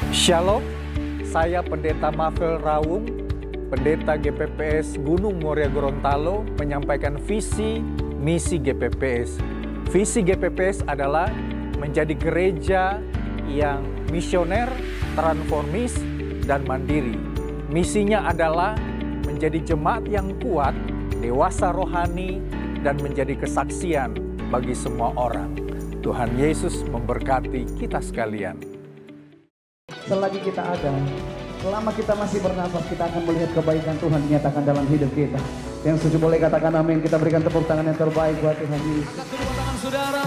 Shalom, saya Pendeta Mafel Rawung, Pendeta GPPS Gunung Muria Gorontalo, menyampaikan visi misi GPPS. Visi GPPS adalah menjadi gereja yang misioner, transformis, dan mandiri. Misinya adalah menjadi jemaat yang kuat, dewasa rohani, dan menjadi kesaksian bagi semua orang. Tuhan Yesus memberkati kita sekalian. Selagi kita ada, selama kita masih bernafas, kita akan melihat kebaikan Tuhan dinyatakan dalam hidup kita. Yang setuju boleh katakan amin. Kita berikan tepuk tangan yang terbaik buat Tuhan Yesus. Tepuk tangan saudara.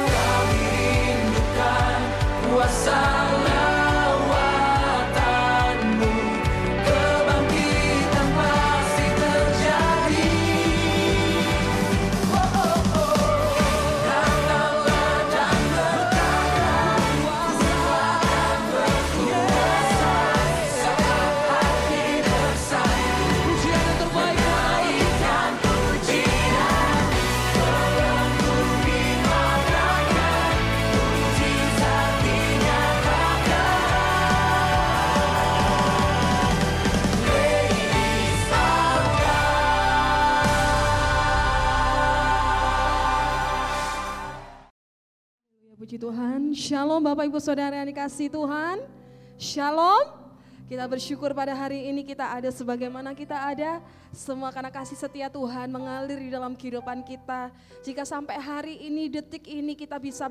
Kami rindukan kuasa lawatanmu, kebangkitan pasti terjadi. Datanglah dan berkata, Tuhan berkuasa, saat hati bersatu. Pujian yang terbaik, naikkan pujian, melengkungi matakan, mujizat dinyatakan. Ladies of Ya, puji Tuhan. Shalom Bapak Ibu Saudara yang dikasihi Tuhan. Shalom. Kita bersyukur pada hari ini kita ada sebagaimana kita ada. Semua karena kasih setia Tuhan mengalir di dalam kehidupan kita. Jika sampai hari ini, detik ini kita bisa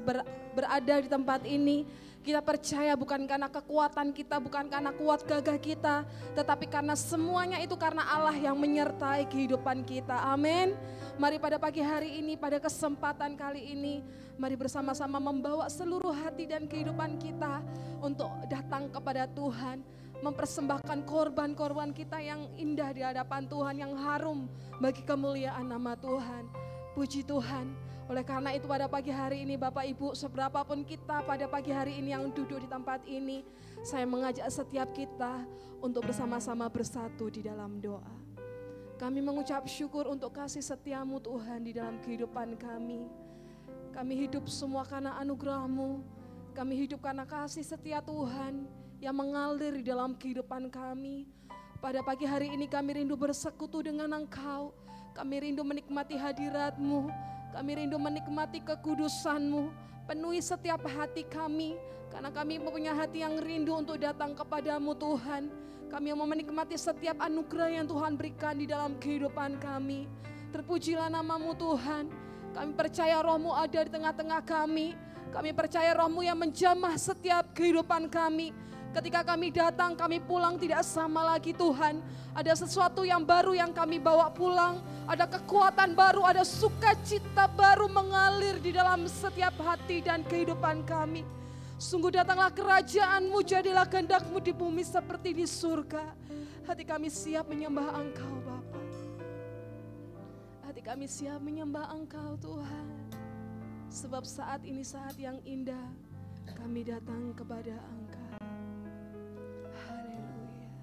berada di tempat ini. Kita percaya bukan karena kekuatan kita, bukan karena kuat gagah kita. Tetapi karena semuanya itu karena Allah yang menyertai kehidupan kita. Amin. Mari pada pagi hari ini, pada kesempatan kali ini, mari bersama-sama membawa seluruh hati dan kehidupan kita untuk datang kepada Tuhan. Mempersembahkan korban-korban kita yang indah di hadapan Tuhan, yang harum bagi kemuliaan nama Tuhan. Puji Tuhan. Oleh karena itu pada pagi hari ini Bapak Ibu, seberapapun kita pada pagi hari ini yang duduk di tempat ini, saya mengajak setiap kita untuk bersama-sama bersatu di dalam doa. Kami mengucap syukur untuk kasih setiamu Tuhan di dalam kehidupan kami. Kami hidup semua karena anugerah-Mu. Kami hidup karena kasih setia Tuhan yang mengalir di dalam kehidupan kami. Pada pagi hari ini kami rindu bersekutu dengan Engkau. Kami rindu menikmati hadirat-Mu. Kami rindu menikmati kekudusan-Mu. Penuhi setiap hati kami, karena kami mempunyai hati yang rindu untuk datang kepadamu Tuhan. Kami mau menikmati setiap anugerah yang Tuhan berikan di dalam kehidupan kami. Terpujilah nama-Mu Tuhan. Kami percaya Roh-Mu ada di tengah-tengah kami. Kami percaya Roh-Mu yang menjamah setiap kehidupan kami. Ketika kami datang, kami pulang tidak sama lagi Tuhan. Ada sesuatu yang baru yang kami bawa pulang. Ada kekuatan baru, ada sukacita baru mengalir di dalam setiap hati dan kehidupan kami. Sungguh datanglah kerajaan-Mu, jadilah kehendak-Mu di bumi seperti di surga. Hati kami siap menyembah Engkau Bapa. Hati kami siap menyembah Engkau Tuhan. Sebab saat ini saat yang indah, kami datang kepada Engkau. Haleluya.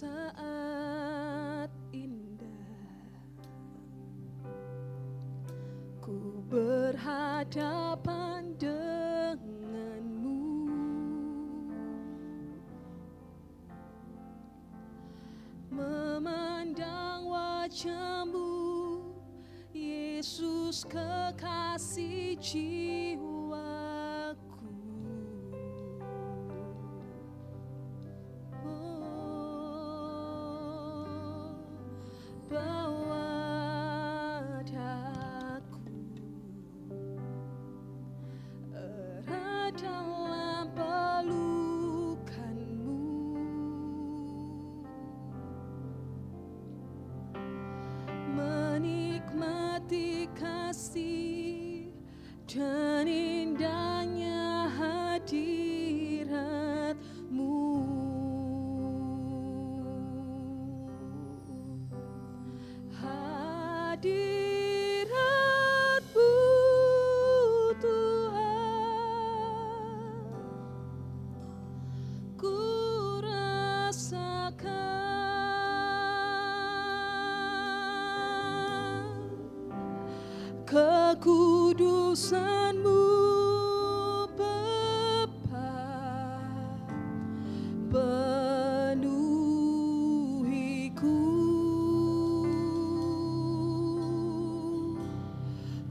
Saat indah ku berhadapan denganmu, memandang wajah-Mu, Yesus kekasih jiwaku. Oh, bawa daku erat dalam pelukan-Mu. Menikmati kasih dan indahnya hadirat-Mu. Hadirat-Mu Tuhan, ku rasakan kekudusan-Mu Bapa penuhiku.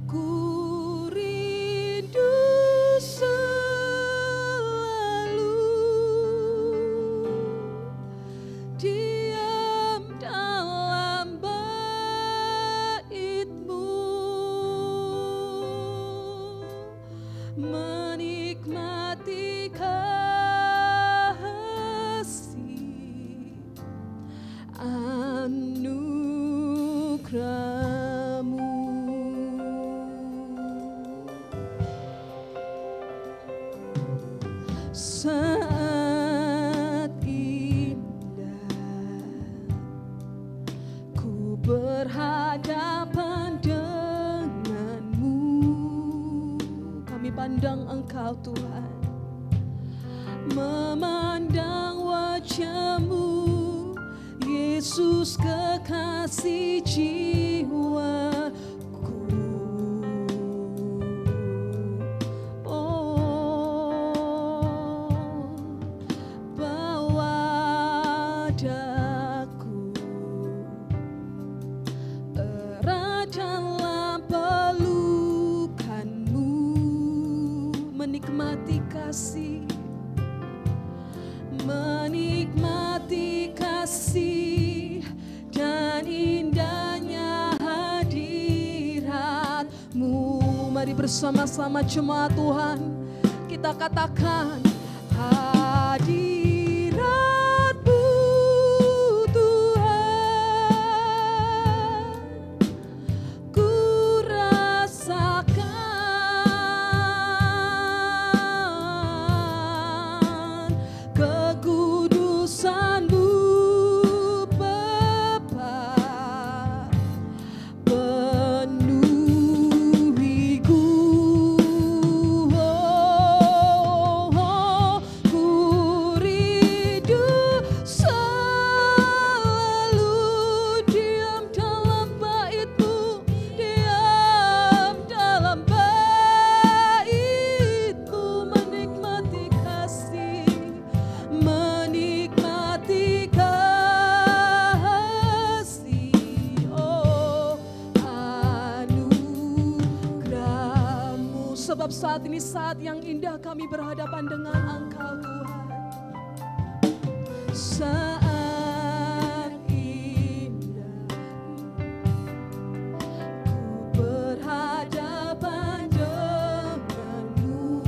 Ku rindu selalu diam dalam bait-Mu, menikmati kasih anugerah-Mu. Saat indah ku berhadapan dengan-Mu, kami pandang Engkau Tuhan, memandang wajah-Mu, Yesus kekasih jiwaku. Bawa daku erat dalam pelukan-Mu, menikmati kasih, menikmati kasih dan indahnya hadirat-Mu. Mari bersama-sama jemaat Tuhan kita katakan, hadirat-Mu Tuhan, ku rasakan kekudusan-Mu Bapa penuhiku. Ku rindu selalu diam dalam bait-Mu, diam dalam bait-Mu, menikmati kasih, menikmati kasih, oh anugerah-Mu. Sebab saat ini saat yang indah kami berhadapan dengan Engkau Tuhan. Saat indah ku berhadapan dengan-Mu,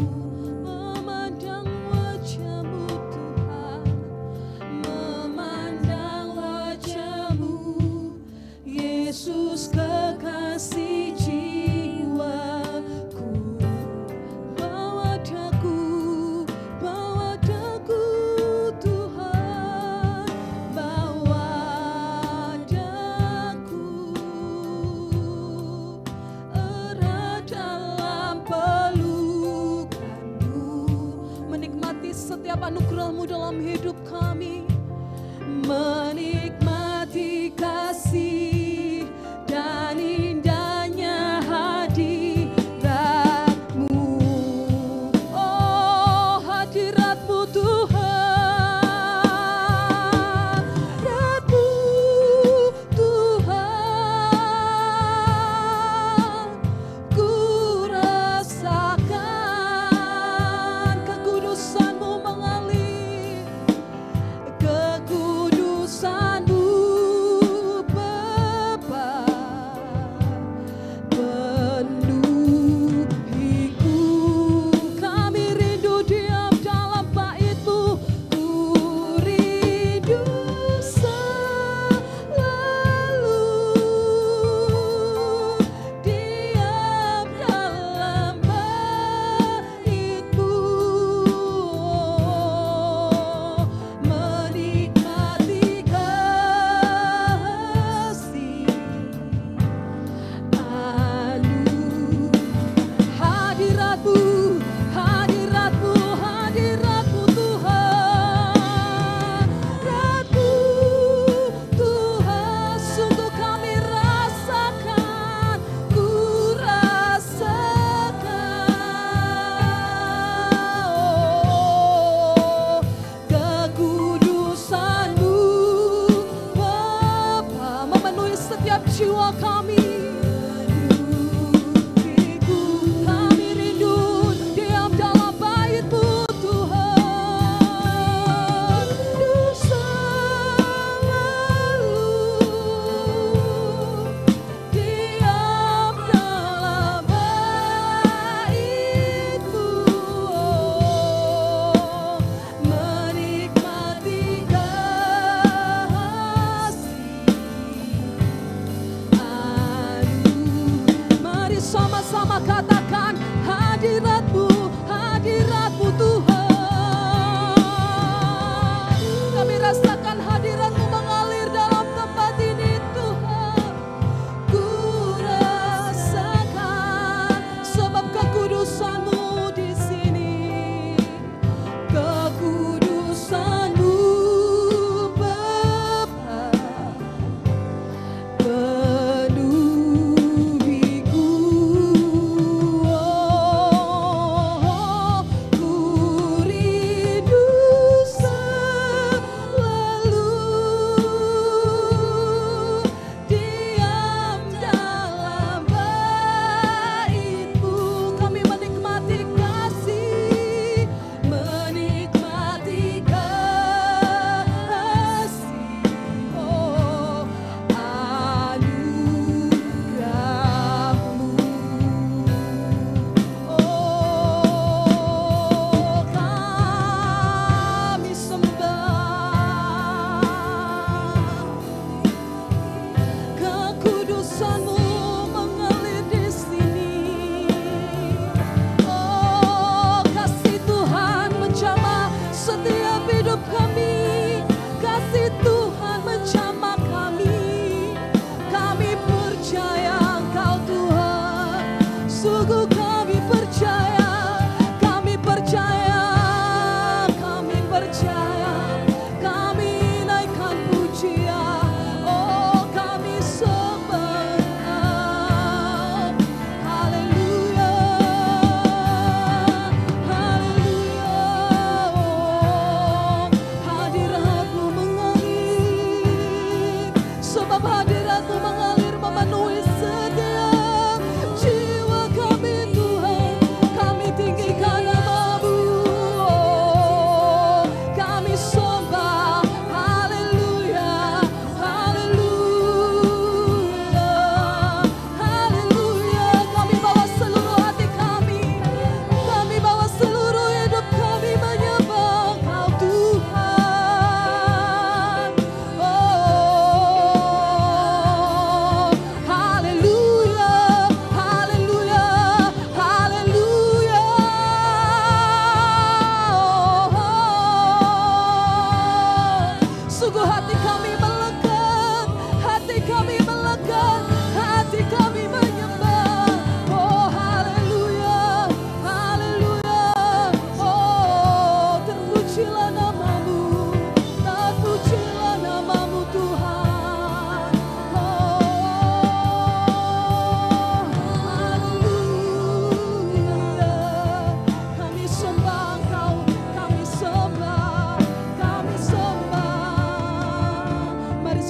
memandang wajah-Mu Tuhan, memandang wajah-Mu, Yesus kekasih jiwaku. Bawa daku Tuhan, bawa daku erat dalam pelukan-Mu, menikmati setiap anugerah-Mu dalam hidup kami, menikmati kasih dan indahnya hadirat-Mu. Oh, hadirat-Mu Tuhan, hadirat-Mu Tuhan, ku rasakan kekudusan-Mu mengalir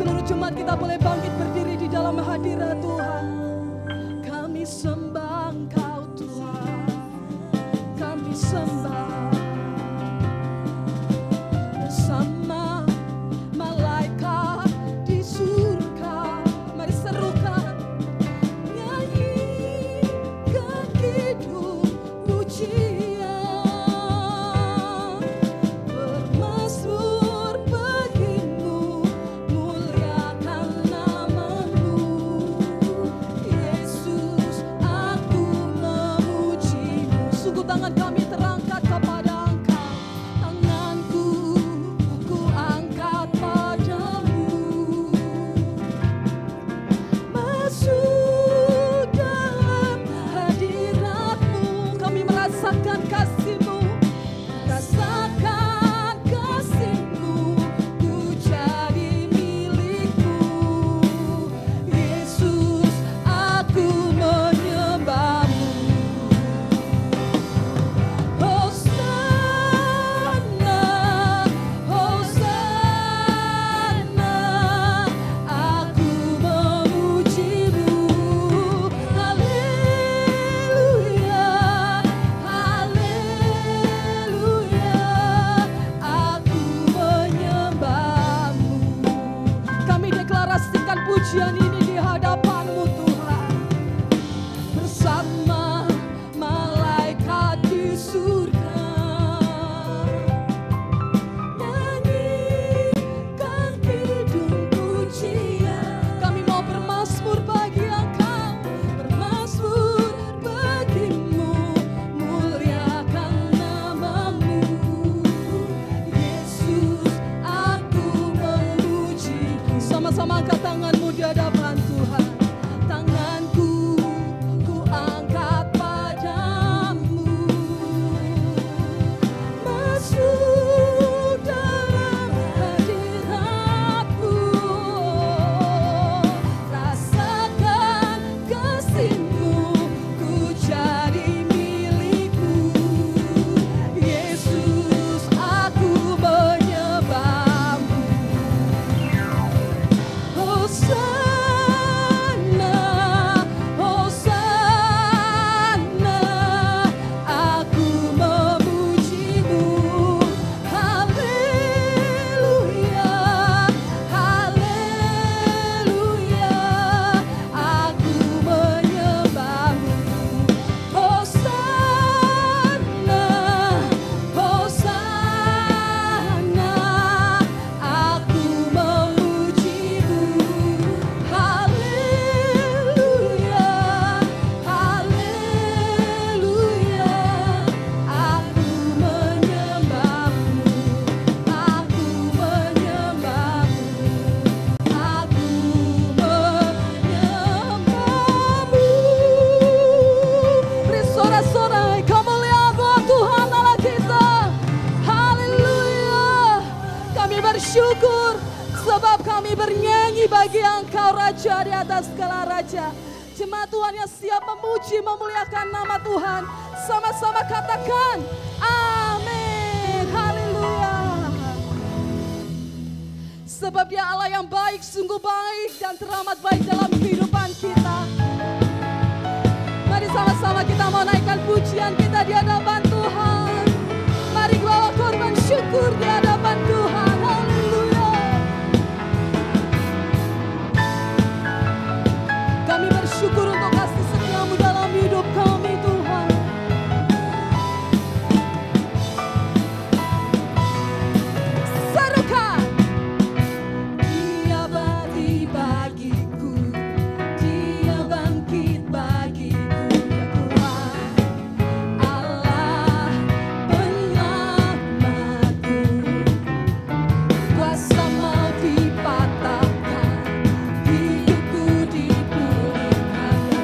Seluruh jemaat kita boleh bangkit berdiri di dalam hadirat Tuhan. Kami sembah Engkau Tuhan, kami sembah bersama malaikat di surga. Mari serukan, nyanyikan kidung pujian, bermazmur bagimu, muliakan namamu. Yesus, aku memujimu. Sungguh tangan kami terangkat kepada Engkau, tanganku ku angkat padamu. Masuk dalam hadirat-Mu, kami merasakan kasih-Mu, rasakan kasih-Mu, ku jadi milik-Mu. Yesus, aku menyembah-Mu. Hosana, Hosana, aku memuji-Mu. Haleluya, haleluya, aku menyembah-Mu. Kami deklarasikan pujian ini di hadapan-Mu Tuhan, bersama malaikat di surga. Nyanyikan kidung pujian, kami mau bermazmur bagi Engkau, bermazmur bagimu, muliakan namamu. Yesus, aku memuji. Sama-sama angkat tanganmu di hadapan Tuhan. Tanganku ku angkat padamu. Masuk dalam hadirat-Mu, rasakan kasih-Mu, ku jadi milik-Mu. Yesus, aku menyembah-Mu. Hosana, Hosana, aku memuji-Mu. Haleluya, haleluya, aku menyembah-Mu. Hosana, Hosana, aku memuji-Mu. Haleluya, haleluya, aku menyembah-Mu. Aku menyembah-Mu. Aku menyembah-Mu. Beri sorak-sorai kemuliaan buat Tuhan Allah kita. Haleluya. Kami bersyukur sebab kami bernyanyi bagi Engkau Raja di atas segala raja. Jemaat Tuhan yang siap memuji memuliakan nama Tuhan, sama-sama katakan amin. Haleluya. Sebab Dia Allah yang baik, sungguh baik dan teramat baik dalam kehidupan kita. Mari sama-sama kita mau naikkan pujian kita di hadapan Tuhan. Mari bawa korban syukur di hadapan Tuhan. Haleluya. Kami bersyukur untuk kasih setia-Mu dalam hidup kami Tuhan. Serukan. Dia mati bagiku, Dia bangkit bagiku, ya Tuhan, Allah penyelamatku. Kuasa maut dipatahkan, hidupku dipulihkan.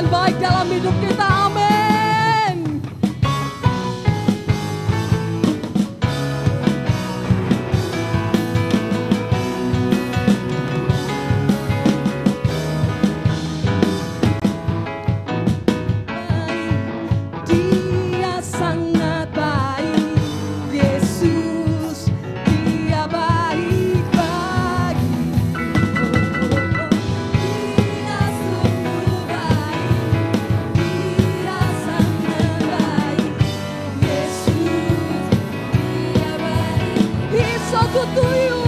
Tuhan baik dalam hidup kita. Amin. Dia sangat baik, Yesus, Dia baik bagiku. Dia sungguh baik, Dia sangat baik, Yesus, Dia baik. He's so good to you.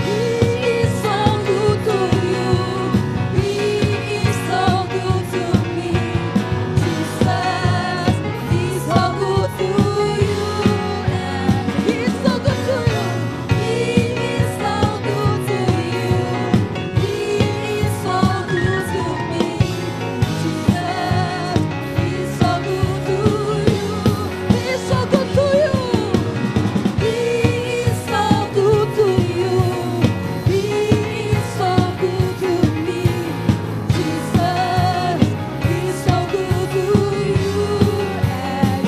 He is so good to you. He is so good to me. Jesus, He's so good to you. He's so good to you. He is so good to you. He is so good to me. Jesus, He's so good to you. He's so good to you. He is so good to you. He is so good to me. Jesus, He's so good to you and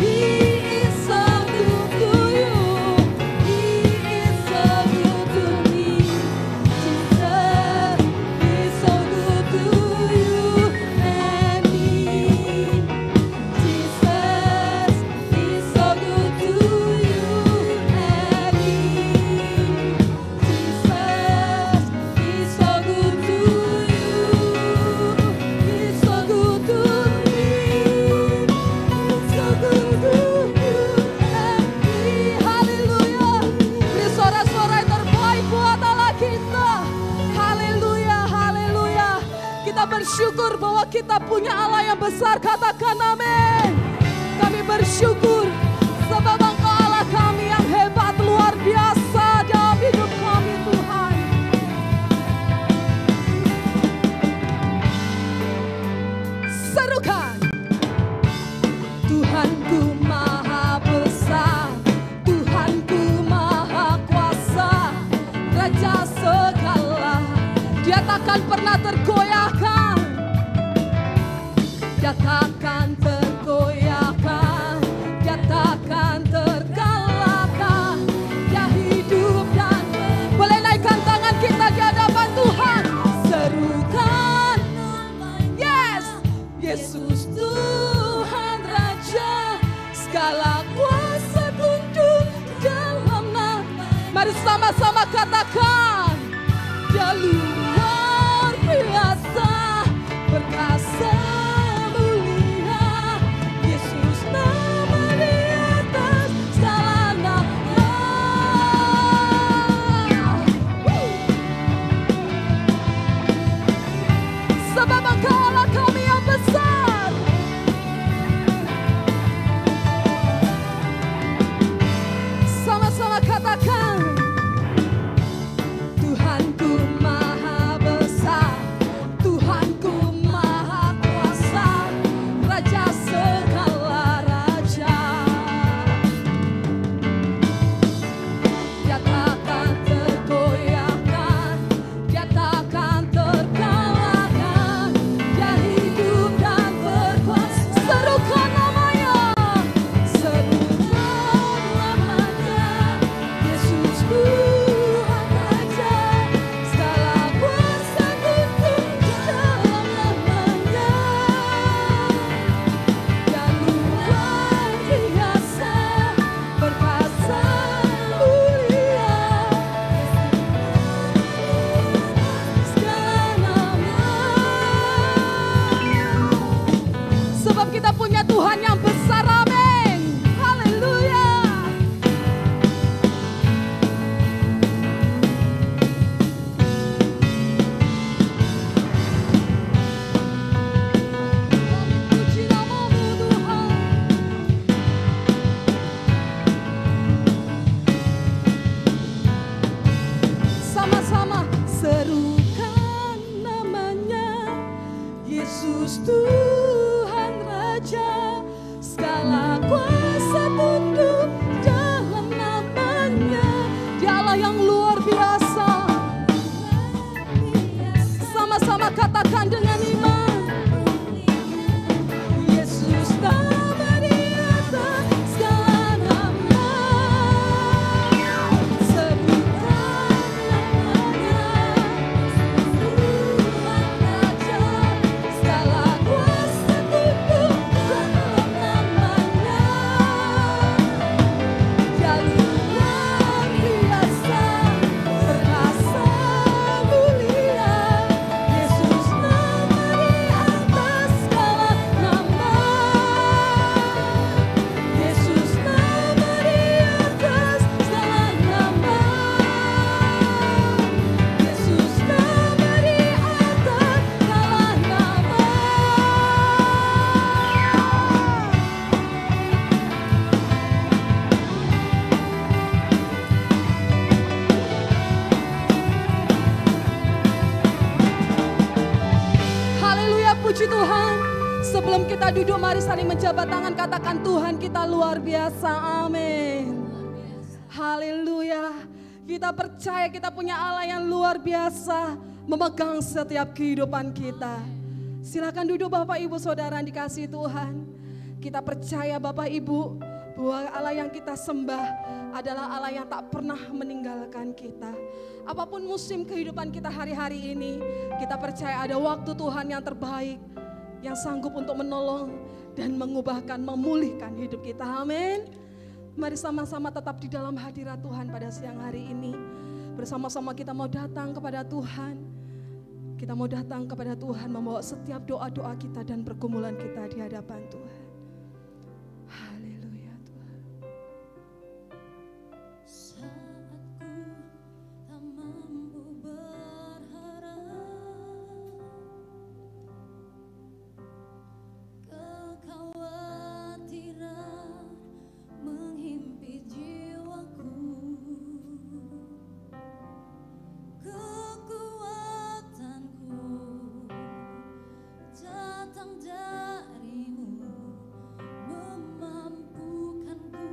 He is so good to you. He is so good to me. Jesus, He's so good to you and me. Jesus, He's so good to you and me. Jesus, He's so good to you. He's so good to me. He's so good to you and me. Haleluya. Beri suara-suara yang terbaik buat Allah kita. Haleluya, haleluya. Kita bersyukur bahwa kita punya Allah yang besar. Katakan amin. Kami bersyukur sebab Engkau Allah kami yang hebat, luar biasa dalam hidup kami Tuhan. Serukan. Tuhanku maha besar, Tuhanku maha kuasa, Raja segala, Dia takkan pernah tergoyahkan. Dia takkan tergoyahkan, Dia takkan terkalahkan. Dia hidup dan boleh naikkan tangan kita di hadapan Tuhan. Serukan, yes, Yesus Tuhan Raja, segala kuasa tunduk dalam nama. Mari sama-sama katakan, Dia luar biasa, perkasa mulia, Yesus nama di atas segala nama. Sebab Engkau Allah kami yang besar. Sama-sama katakan, Tuhanku maha besar, Tuhanku maha kuasa, Raja segala raja. Dia takkan tergoyahkan, Dia takkan terkalahkan. Dia hidup dan berkuasa. Serukan namanya, serukan namanya, Yesus Tuhan Raja, segala kuasa tunduk dalam namanya. Dia luar biasa, perkasa mulia, segala nama. Sebab kita punya Tuhan yang besar, amin. Haleluya. Kami puji nama-Mu Tuhan. Sama-sama serukan namanya, Yesus Tuhan Raja, segala kuasa tunduk dalam namanya. Dia Allah yang luar biasa. Sama katakan dengan iman. Yesus nama di atas segala nama. Sebutkan namanya, Tuhan Raja, segala kuasa tunduk dalam namanya. Dia luar biasa, perkasa mulia. Yesus nama di atas segala nama. Yesus nama di atas segala nama. Yesus nama di atas segala nama. Haleluya, puji Tuhan. Sebelum kita duduk, mari saling menjabat tangan, katakan Tuhan kita luar biasa. Amin. Haleluya. Kita percaya kita punya Allah yang luar biasa, memegang setiap kehidupan kita. Silakan duduk Bapak Ibu Saudara yang dikasihi Tuhan. Kita percaya Bapak Ibu bahwa Allah yang kita sembah adalah Allah yang tak pernah meninggalkan kita. Apapun musim kehidupan kita hari-hari ini, kita percaya ada waktu Tuhan yang terbaik, yang sanggup untuk menolong dan mengubahkan, memulihkan hidup kita. Amin. Mari sama-sama tetap di dalam hadirat Tuhan pada siang hari ini. Bersama-sama kita mau datang kepada Tuhan. Kita mau datang kepada Tuhan membawa setiap doa-doa kita dan pergumulan kita di hadapan Tuhan. Haleluya Tuhan. Saat ku tak mampu berharap, kekhawatiran menghimpit jiwaku, kekuatanku datang darimu, memampukanku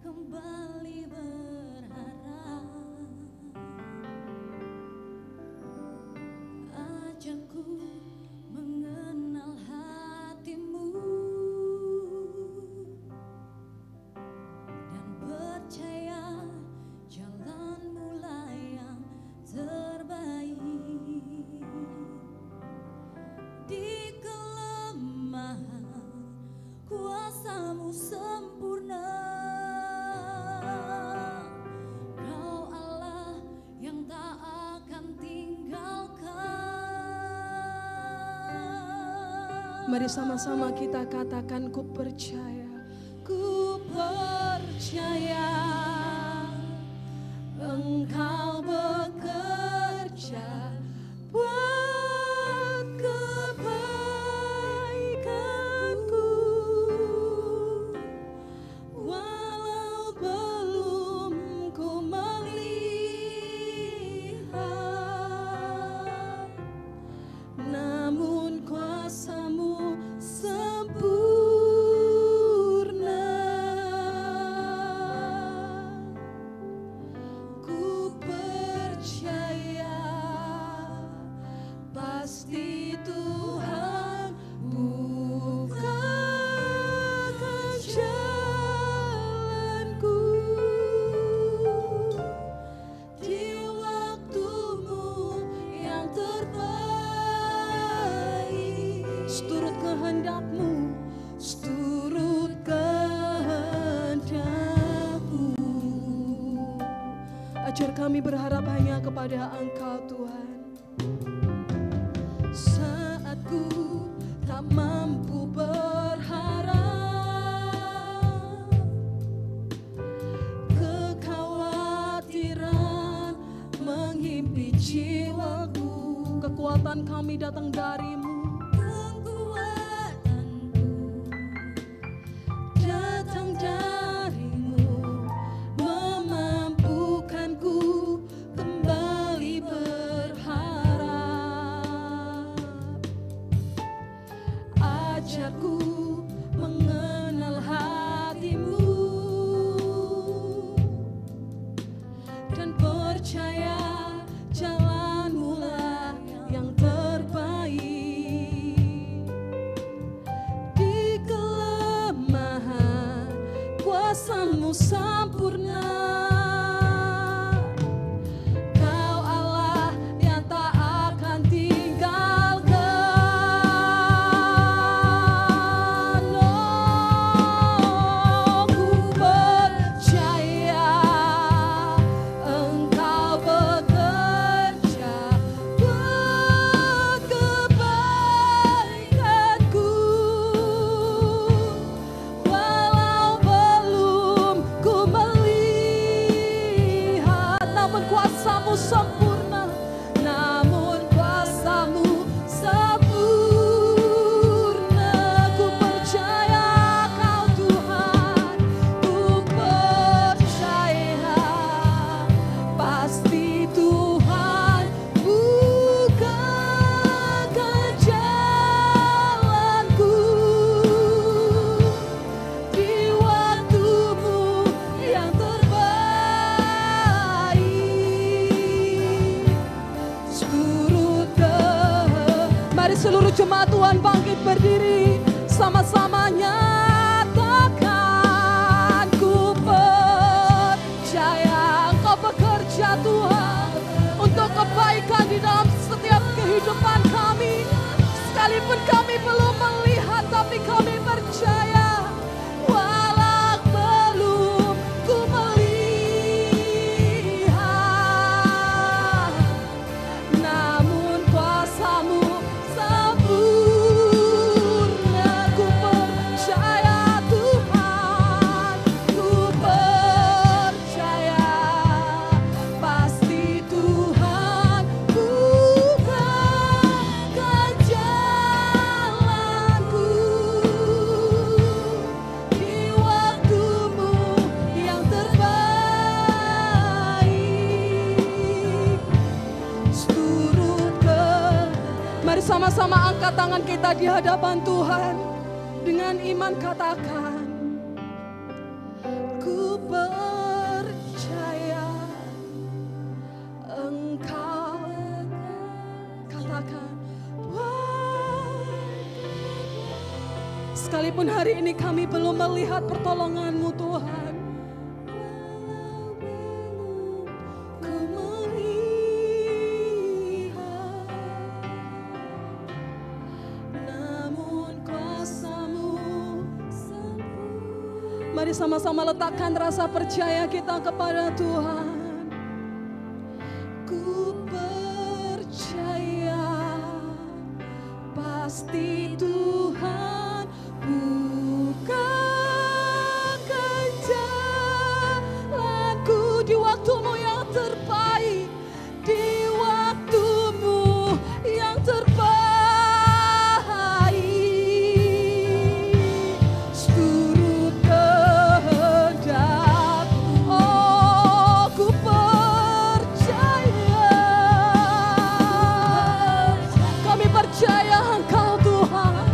kembali berharap. Ajarku mengenal hatimu dan percaya jalanmu lah yang terbaik. Di kelemahan kuasamu sempurna. Kau Allah yang tak akan tinggalkan. Mari sama-sama kita katakan ku percaya. Ku percaya Engkau bekerja buat kebaikanku. Walau belum ku melihat, namun kuasa-Mu sempurna. Ku percaya pasti Tuhan bukakan jalanku di waktu-Mu yang terbaik. Seturut kehendak-Mu, seturut kehendak-Mu. Ajar kami berharap hanya kepada Engkau Tuhan. Saat ku tak mampu berharap, kekhawatiran menghimpit jiwaku, kekuatan kami datang dari-Mu. Kekuatanku Datang dari-Mu, memampukanku kembali berharap. Ajarku mengenal hati-Mu dan percaya jalan-Mu lah yang terbaik. Mari seluruh jemaat Tuhan bangkit berdiri, sama-sama nyatakan, ku percaya Engkau bekerja Tuhan untuk kebaikan di dalam setiap kehidupan kami. Sekalipun kami belum melihat, tapi kami percaya. Walau belum ku melihat, namun kuasa-Mu sempurna. Ku percaya Tuhan, ku percaya pasti Tuhan bukakan jalanku di waktu-Mu yang terbaik. Seturutkan. Mari sama-sama angkat tangan kita di hadapan Tuhan. Dengan iman katakan, ku percaya Engkau. Katakan, wah. Sekalipun hari ini kami belum melihat pertolongan-Mu Tuhan, ku melihat, namun kuasa-Mu sempurna. Mari sama-sama letakkan rasa percaya kita kepada Tuhan. Ku percaya pasti Tuhan bukakan jalanku di waktu-Mu yang terbaik, di waktu-Mu yang terbaik. Seturut kehendak, oh ku percaya. Kami percaya Engkau Tuhan,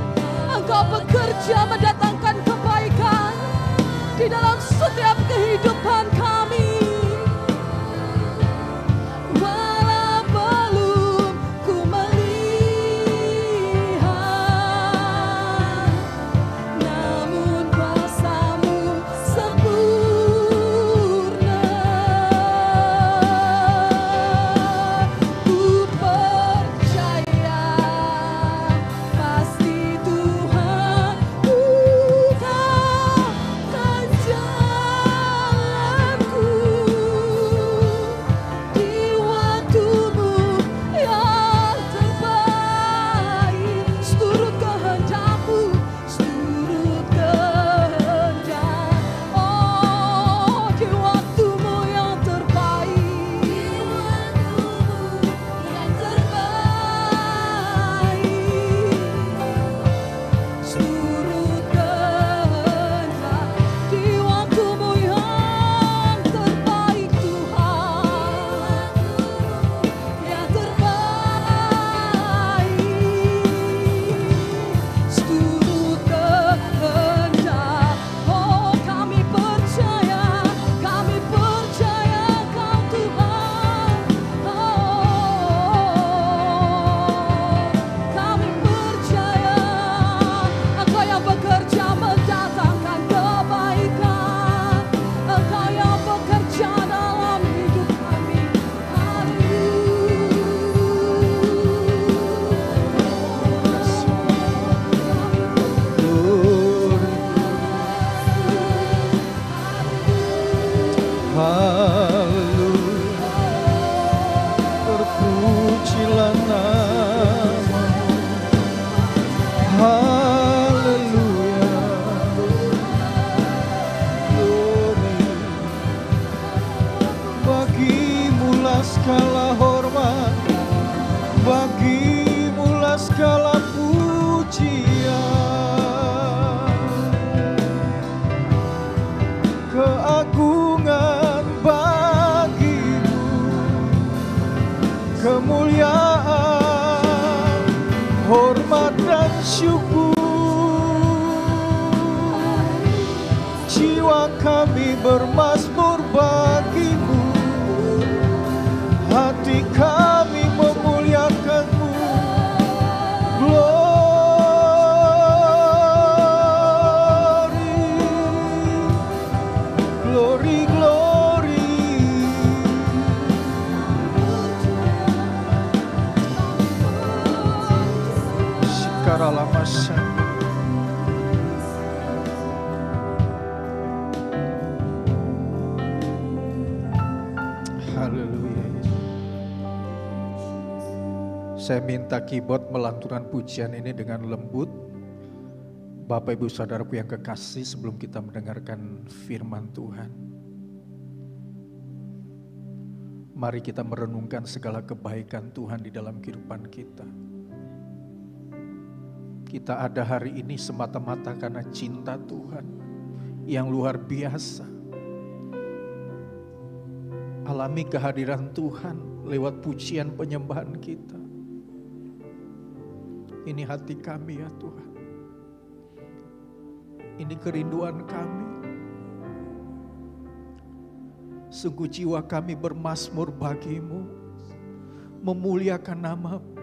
Engkau bekerja mendatangkan kebaikan di dalam setiap kehidupan kami. Walau belum ku melihat, namun kuasa-Mu sempurna. Ku percaya pasti Tuhan bukakan jalanku di waktu-Mu yang terbaik. Seturut kehendak-Mu, seturut kehendak, oh di waktu-Mu yang terbaik, di waktu-Mu yang terbaik. Seturut kehendak, di waktu-Mu yang terbaik Tuhan, yang terbaik. Seturut kehendak, oh kami percaya Kau Tuhan. Oh, kami percaya Engkau yang bekerja mendatangkan kebaikan, Engkau yang bekerja dalam hidup kami. Haleluya, terpujilah nama-Mu. Haleluya, glory. Bagimu-lah segala hormat, bagimu-lah segala pujian. Keagungan bagi-Mu, kemuliaan, hormat dan syukur. Jiwa kami bermazmur bagi-Mu, hati kami memuliakan-Mu. Haleluya. Saya minta keyboard melantunkan pujian ini dengan lembut. Bapak Ibu Saudaraku yang kekasih, sebelum kita mendengarkan firman Tuhan, mari kita merenungkan segala kebaikan Tuhan di dalam kehidupan kita. Kita ada hari ini semata-mata karena cinta Tuhan yang luar biasa. Alami kehadiran Tuhan lewat pujian penyembahan kita. Ini hati kami ya Tuhan. Ini kerinduan kami. Sungguh jiwa kami bermazmur bagimu, memuliakan nama-Mu.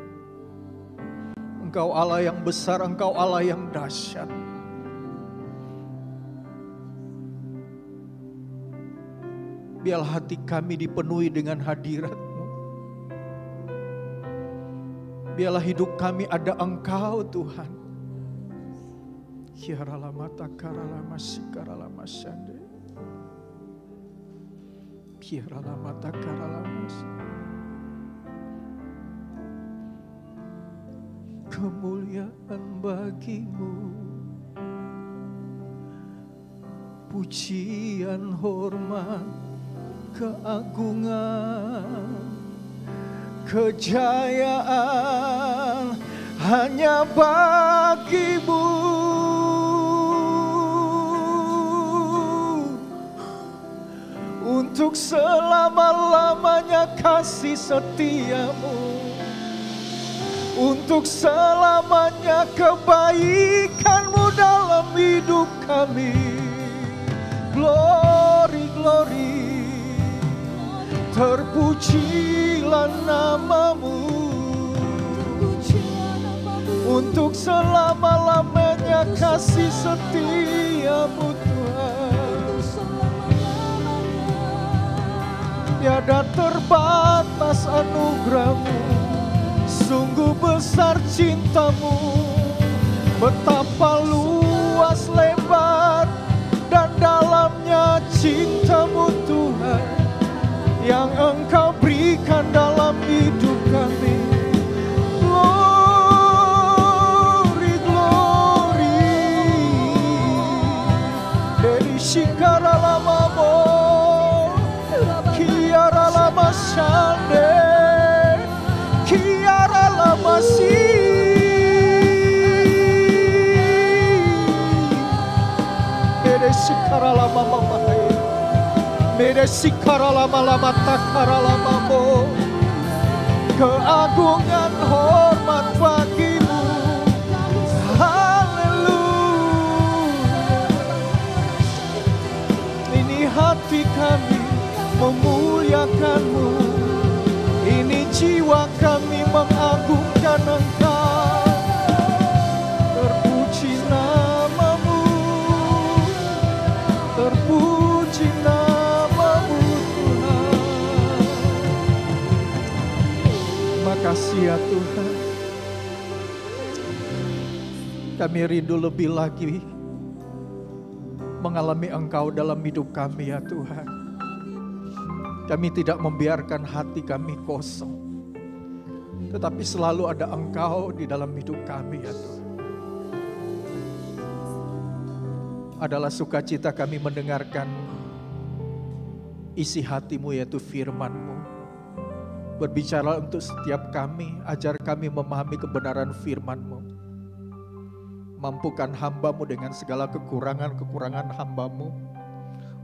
Engkau Allah yang besar, Engkau Allah yang dahsyat. Biarlah hati kami dipenuhi dengan hadirat-Mu. Biarlah hidup kami ada Engkau Tuhan. Kiaralama takaralama sikaralama syande. Kiaralama takaralama. Kemuliaan bagimu, pujian, hormat, keagungan, kejayaan hanya bagimu. Untuk selama-lamanya kasih setiamu, untuk selamanya kebaikanmu dalam hidup kami. Glory, glory, terpujilah nama-Mu. Untuk selama-lamanya kasih setiamu Tuhan. Tiada terbatas anugerah-Mu, sungguh besar cinta-Mu. Betapa luas, lebar, dan dalamnya cinta-Mu Tuhan, yang Engkau berikan dalam hidup kami. Glory, glory, dari Shikara Lamamo, Kiara Lama Shande, Kiara Lama Si. Mere Shikara Lama Mamae, Mere Shikara Lama Lama Takara Lama Mo. Keagungan hormat bagimu. Haleluya. Ini hati kami memuliakan-Mu. Ini jiwa kami mengagungkan Engkau. Terpuji nama-Mu, terpuji nama-Mu Tuhan. Terima kasih ya Tuhan. Kami rindu lebih lagi mengalami Engkau dalam hidup kami ya Tuhan. Kami tidak membiarkan hati kami kosong, tetapi selalu ada Engkau di dalam hidup kami ya Tuhan. Adalah sukacita kami mendengarkan isi hati-Mu yaitu firman-Mu. Berbicara untuk setiap kami, ajar kami memahami kebenaran firman-Mu. Mampukan hamba-Mu dengan segala kekurangan-kekurangan hamba-Mu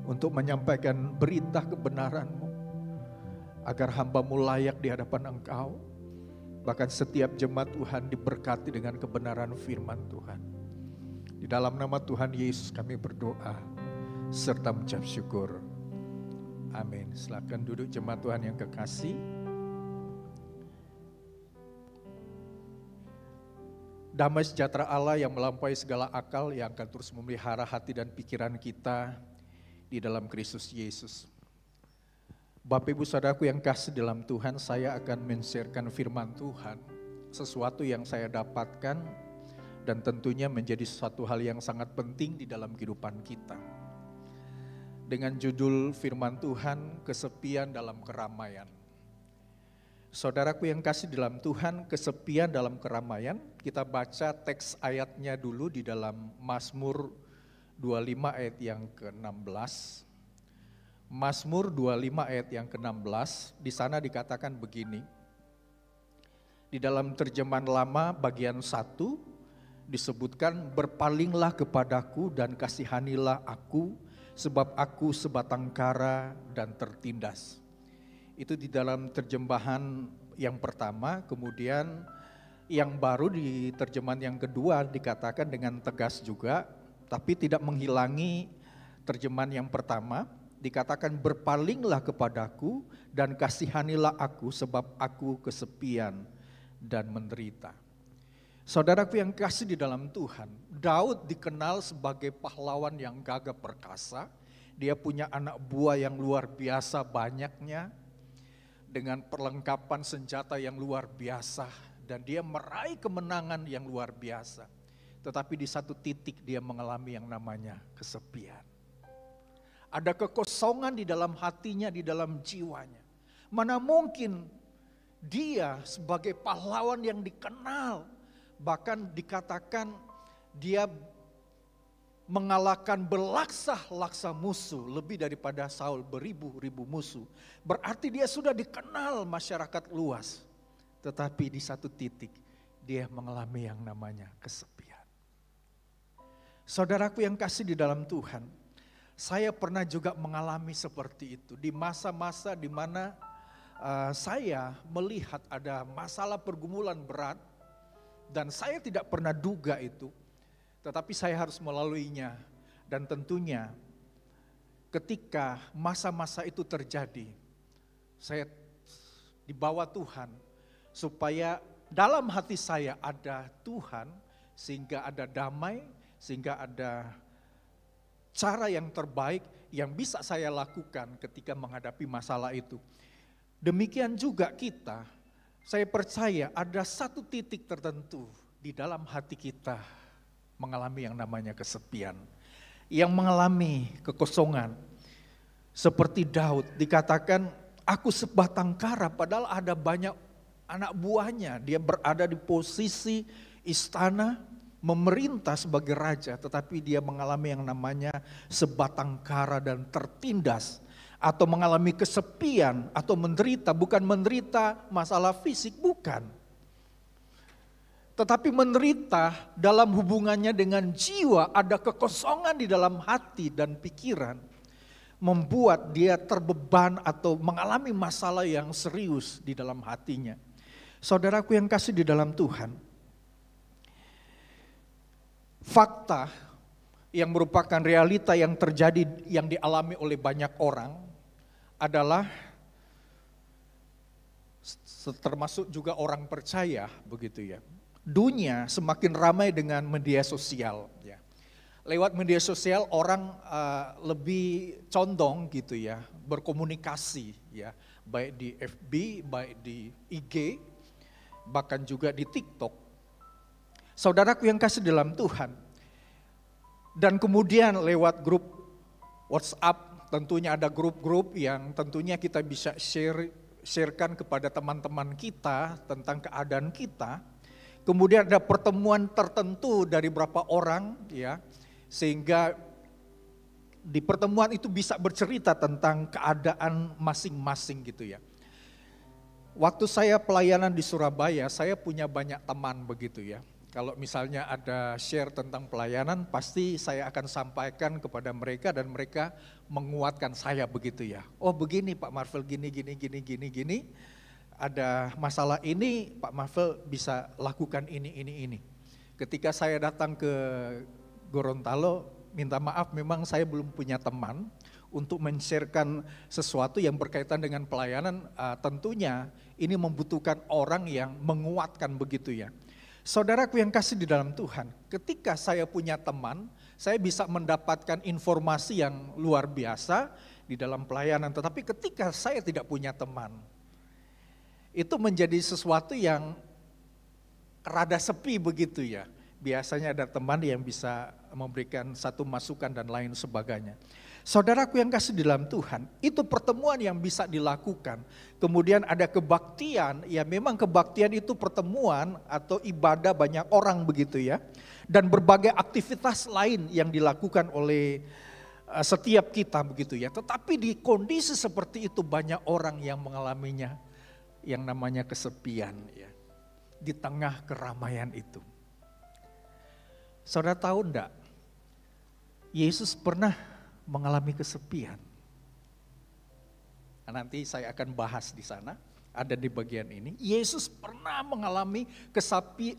untuk menyampaikan berita kebenaran-Mu, agar hamba-Mu layak di hadapan Engkau. Bahkan setiap jemaat Tuhan diberkati dengan kebenaran firman Tuhan. Di dalam nama Tuhan Yesus kami berdoa serta mengucap syukur. Amin. Silakan duduk jemaat Tuhan yang kekasih. Damai sejahtera Allah yang melampaui segala akal, yang akan terus memelihara hati dan pikiran kita di dalam Kristus Yesus. Bapak Ibu Saudaraku yang kasih dalam Tuhan, saya akan men-sharekan firman Tuhan. Sesuatu yang saya dapatkan dan tentunya menjadi suatu hal yang sangat penting di dalam kehidupan kita. Dengan judul firman Tuhan, kesepian dalam keramaian. Saudaraku yang kasih dalam Tuhan, kesepian dalam keramaian, kita baca teks ayatnya dulu di dalam Mazmur 25 ayat yang ke-16. Mazmur 25 ayat yang ke-16, di sana dikatakan begini. Di dalam terjemahan lama bagian 1 disebutkan, berpalinglah kepadaku dan kasihanilah aku, sebab aku sebatang kara dan tertindas. Itu di dalam terjemahan yang pertama, kemudian yang baru di terjemahan yang kedua dikatakan dengan tegas juga, tapi tidak menghilangi terjemahan yang pertama. Dikatakan berpalinglah kepadaku dan kasihanilah aku sebab aku kesepian dan menderita. Saudaraku yang kasih di dalam Tuhan, Daud dikenal sebagai pahlawan yang gagah perkasa. Dia punya anak buah yang luar biasa banyaknya, dengan perlengkapan senjata yang luar biasa, dan dia meraih kemenangan yang luar biasa. Tetapi di satu titik dia mengalami yang namanya kesepian. Ada kekosongan di dalam hatinya, di dalam jiwanya. Mana mungkin dia sebagai pahlawan yang dikenal, bahkan dikatakan dia mengalahkan berlaksa-laksa musuh, lebih daripada Saul beribu-ribu musuh. Berarti dia sudah dikenal masyarakat luas. Tetapi di satu titik dia mengalami yang namanya kesepian. Saudaraku yang kasih di dalam Tuhan, saya pernah juga mengalami seperti itu di masa-masa di mana saya melihat ada masalah pergumulan berat dan saya tidak pernah duga itu, tetapi saya harus melaluinya. Dan tentunya ketika masa-masa itu terjadi, saya dibawa Tuhan supaya dalam hati saya ada Tuhan, sehingga ada damai, sehingga ada cara yang terbaik yang bisa saya lakukan ketika menghadapi masalah itu. Demikian juga kita, saya percaya ada satu titik tertentu di dalam hati kita mengalami yang namanya kesepian, yang mengalami kekosongan. Seperti Daud dikatakan, aku sebatang kara, padahal ada banyak anak buahnya. Dia berada di posisi istana, memerintah sebagai raja, tetapi dia mengalami yang namanya sebatang kara dan tertindas, atau mengalami kesepian, atau menderita. Bukan menderita masalah fisik, bukan. Tetapi menderita dalam hubungannya dengan jiwa, ada kekosongan di dalam hati dan pikiran, membuat dia terbeban atau mengalami masalah yang serius di dalam hatinya. Saudaraku yang kasih di dalam Tuhan, fakta yang merupakan realita yang terjadi, yang dialami oleh banyak orang adalah, termasuk juga orang percaya begitu ya. Dunia semakin ramai dengan media sosial ya. Lewat media sosial orang lebih condong gitu ya, berkomunikasi ya, baik di FB, baik di IG, bahkan juga di TikTok. Saudaraku yang kasih dalam Tuhan, dan kemudian lewat grup WhatsApp, tentunya ada grup-grup yang tentunya kita bisa sharekan kepada teman-teman kita tentang keadaan kita. Kemudian ada pertemuan tertentu dari beberapa orang ya, sehingga di pertemuan itu bisa bercerita tentang keadaan masing-masing gitu ya. Waktu saya pelayanan di Surabaya, saya punya banyak teman begitu ya. Kalau misalnya ada share tentang pelayanan, pasti saya akan sampaikan kepada mereka dan mereka menguatkan saya begitu ya. Oh begini Pak Marvel, gini. Ada masalah ini, Pak Marvel bisa lakukan ini. Ketika saya datang ke Gorontalo, minta maaf memang saya belum punya teman untuk men-sharekan sesuatu yang berkaitan dengan pelayanan. Tentunya ini membutuhkan orang yang menguatkan begitu ya. Saudaraku yang kasih di dalam Tuhan, ketika saya punya teman, saya bisa mendapatkan informasi yang luar biasa di dalam pelayanan. Tetapi ketika saya tidak punya teman, itu menjadi sesuatu yang rada sepi begitu ya. biasanya ada teman yang bisa memberikan satu masukan dan lain sebagainya. Saudaraku yang kasih di dalam Tuhan, itu pertemuan yang bisa dilakukan. Kemudian ada kebaktian, ya memang kebaktian itu pertemuan atau ibadah banyak orang begitu ya. Dan berbagai aktivitas lain yang dilakukan oleh setiap kita begitu ya. Tetapi di kondisi seperti itu banyak orang yang mengalaminya yang namanya kesepian ya. Di tengah keramaian itu. Saudara tahu enggak? Yesus pernah mengalami kesepian. Nah, nanti saya akan bahas di sana, ada di bagian ini. Yesus pernah mengalami kesepian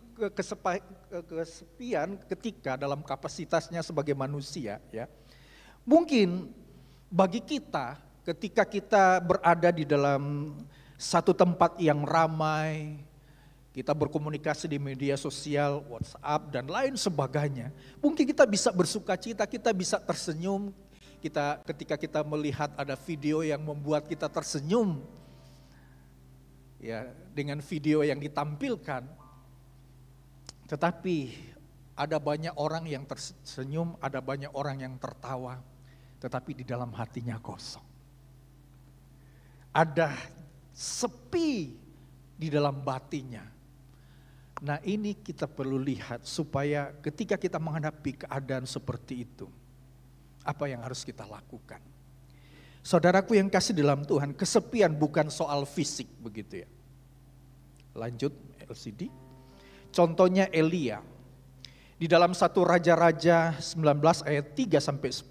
ketika dalam kapasitasnya sebagai manusia. Ya. Mungkin bagi kita ketika kita berada di dalam satu tempat yang ramai, kita berkomunikasi di media sosial, WhatsApp dan lain sebagainya. Mungkin kita bisa bersuka cita, kita bisa tersenyum. Ketika kita melihat ada video yang membuat kita tersenyum, ya dengan video yang ditampilkan. Tetapi ada banyak orang yang tersenyum, ada banyak orang yang tertawa, tetapi di dalam hatinya kosong. Ada sepi di dalam batinnya. Nah ini kita perlu lihat supaya ketika kita menghadapi keadaan seperti itu, apa yang harus kita lakukan. Saudaraku yang kasih dalam Tuhan, kesepian bukan soal fisik begitu ya. Lanjut LCD. Contohnya Elia. Di dalam 1 Raja-Raja 19 ayat 3 sampai 10,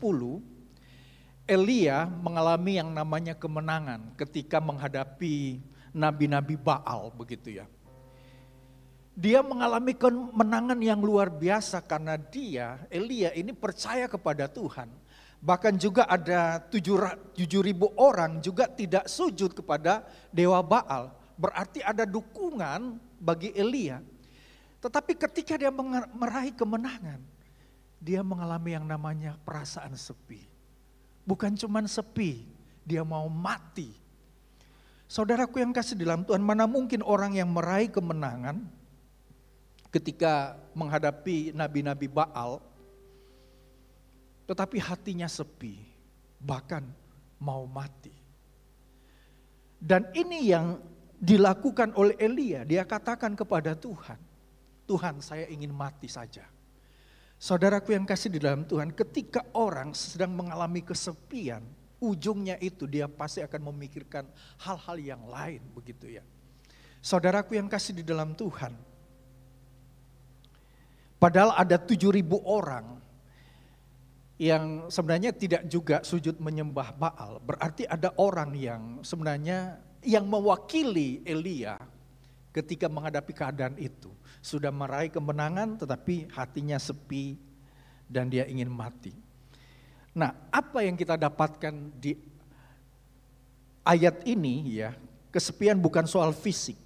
Elia mengalami yang namanya kemenangan ketika menghadapi nabi-nabi Baal begitu ya. Dia mengalami kemenangan yang luar biasa karena Elia ini percaya kepada Tuhan. Bahkan juga ada 7.000 orang juga tidak sujud kepada Dewa Baal. Berarti ada dukungan bagi Elia. Tetapi ketika dia meraih kemenangan, dia mengalami yang namanya perasaan sepi. Bukan cuma sepi, dia mau mati. Saudaraku yang kasih dalam Tuhan, mana mungkin orang yang meraih kemenangan ketika menghadapi nabi-nabi Baal, tetapi hatinya sepi, bahkan mau mati. Dan ini yang dilakukan oleh Elia, dia katakan kepada Tuhan, Tuhan saya ingin mati saja. Saudaraku yang kasih di dalam Tuhan, ketika orang sedang mengalami kesepian, ujungnya itu dia pasti akan memikirkan hal-hal yang lain begitu ya. Saudaraku yang kasih di dalam Tuhan, padahal ada 7.000 orang yang sebenarnya tidak juga sujud menyembah Baal. Berarti ada orang yang sebenarnya yang mewakili Elia ketika menghadapi keadaan itu. Sudah meraih kemenangan tetapi hatinya sepi dan dia ingin mati. Nah, apa yang kita dapatkan di ayat ini ya, kesepian bukan soal fisik.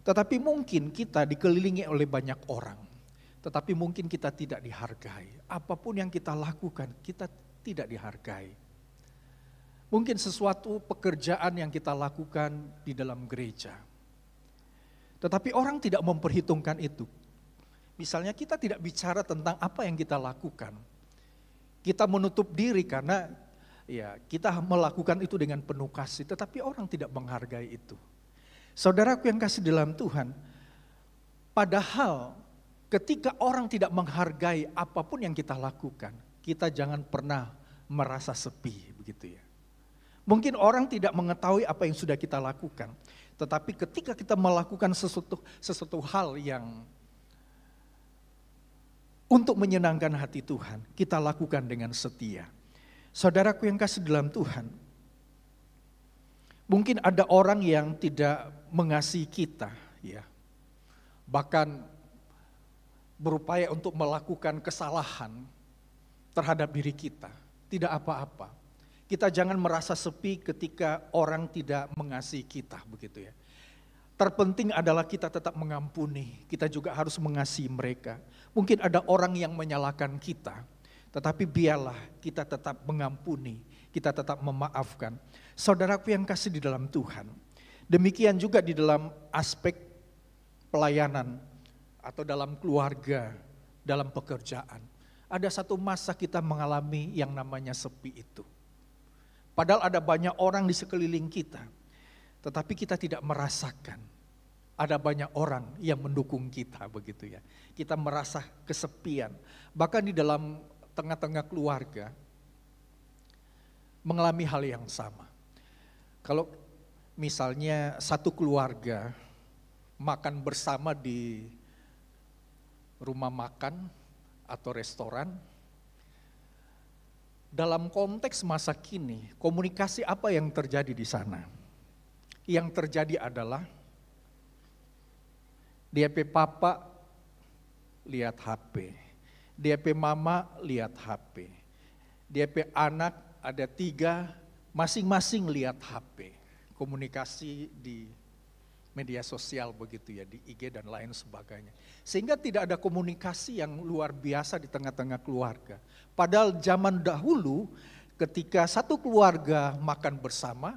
Tetapi mungkin kita dikelilingi oleh banyak orang. Tetapi mungkin kita tidak dihargai. Apapun yang kita lakukan, kita tidak dihargai. Mungkin sesuatu pekerjaan yang kita lakukan di dalam gereja. Tetapi orang tidak memperhitungkan itu. Misalnya kita tidak bicara tentang apa yang kita lakukan. Kita menutup diri karena ya kita melakukan itu dengan penuh kasih. Tetapi orang tidak menghargai itu. Saudaraku yang kasih dalam Tuhan, padahal ketika orang tidak menghargai apapun yang kita lakukan, kita jangan pernah merasa sepi begitu ya. Mungkin orang tidak mengetahui apa yang sudah kita lakukan, tetapi ketika kita melakukan sesuatu hal yang untuk menyenangkan hati Tuhan, kita lakukan dengan setia. Saudaraku yang kasih dalam Tuhan, mungkin ada orang yang tidak mengasihi kita, ya, bahkan berupaya untuk melakukan kesalahan terhadap diri kita. Tidak apa-apa. Kita jangan merasa sepi ketika orang tidak mengasihi kita, begitu ya. Terpenting adalah kita tetap mengampuni, kita juga harus mengasihi mereka. Mungkin ada orang yang menyalahkan kita, tetapi biarlah kita tetap mengampuni, kita tetap memaafkan. Saudaraku yang kasih di dalam Tuhan, demikian juga di dalam aspek pelayanan atau dalam keluarga, dalam pekerjaan. Ada satu masa kita mengalami yang namanya sepi itu. Padahal ada banyak orang di sekeliling kita, tetapi kita tidak merasakan. Ada banyak orang yang mendukung kita begitu ya. Kita merasa kesepian. Bahkan di dalam tengah-tengah keluarga mengalami hal yang sama. Kalau misalnya satu keluarga makan bersama di rumah makan atau restoran, dalam konteks masa kini, komunikasi apa yang terjadi di sana? Yang terjadi adalah DP papa lihat HP, DP mama lihat HP, DP anak ada 3, masing-masing lihat HP. Komunikasi di media sosial begitu ya, di IG dan lain sebagainya. Sehingga tidak ada komunikasi yang luar biasa di tengah-tengah keluarga. Padahal zaman dahulu ketika satu keluarga makan bersama,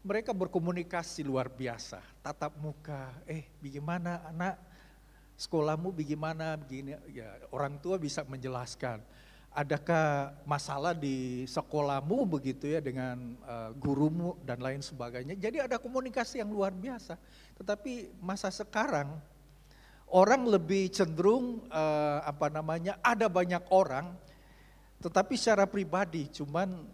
mereka berkomunikasi luar biasa. Tatap muka, bagaimana anak, sekolahmu bagaimana, begini. Ya, orang tua bisa menjelaskan. Adakah masalah di sekolahmu begitu ya dengan gurumu dan lain sebagainya. Jadi ada komunikasi yang luar biasa. Tetapi masa sekarang orang lebih cenderung ada banyak orang, tetapi secara pribadi cuman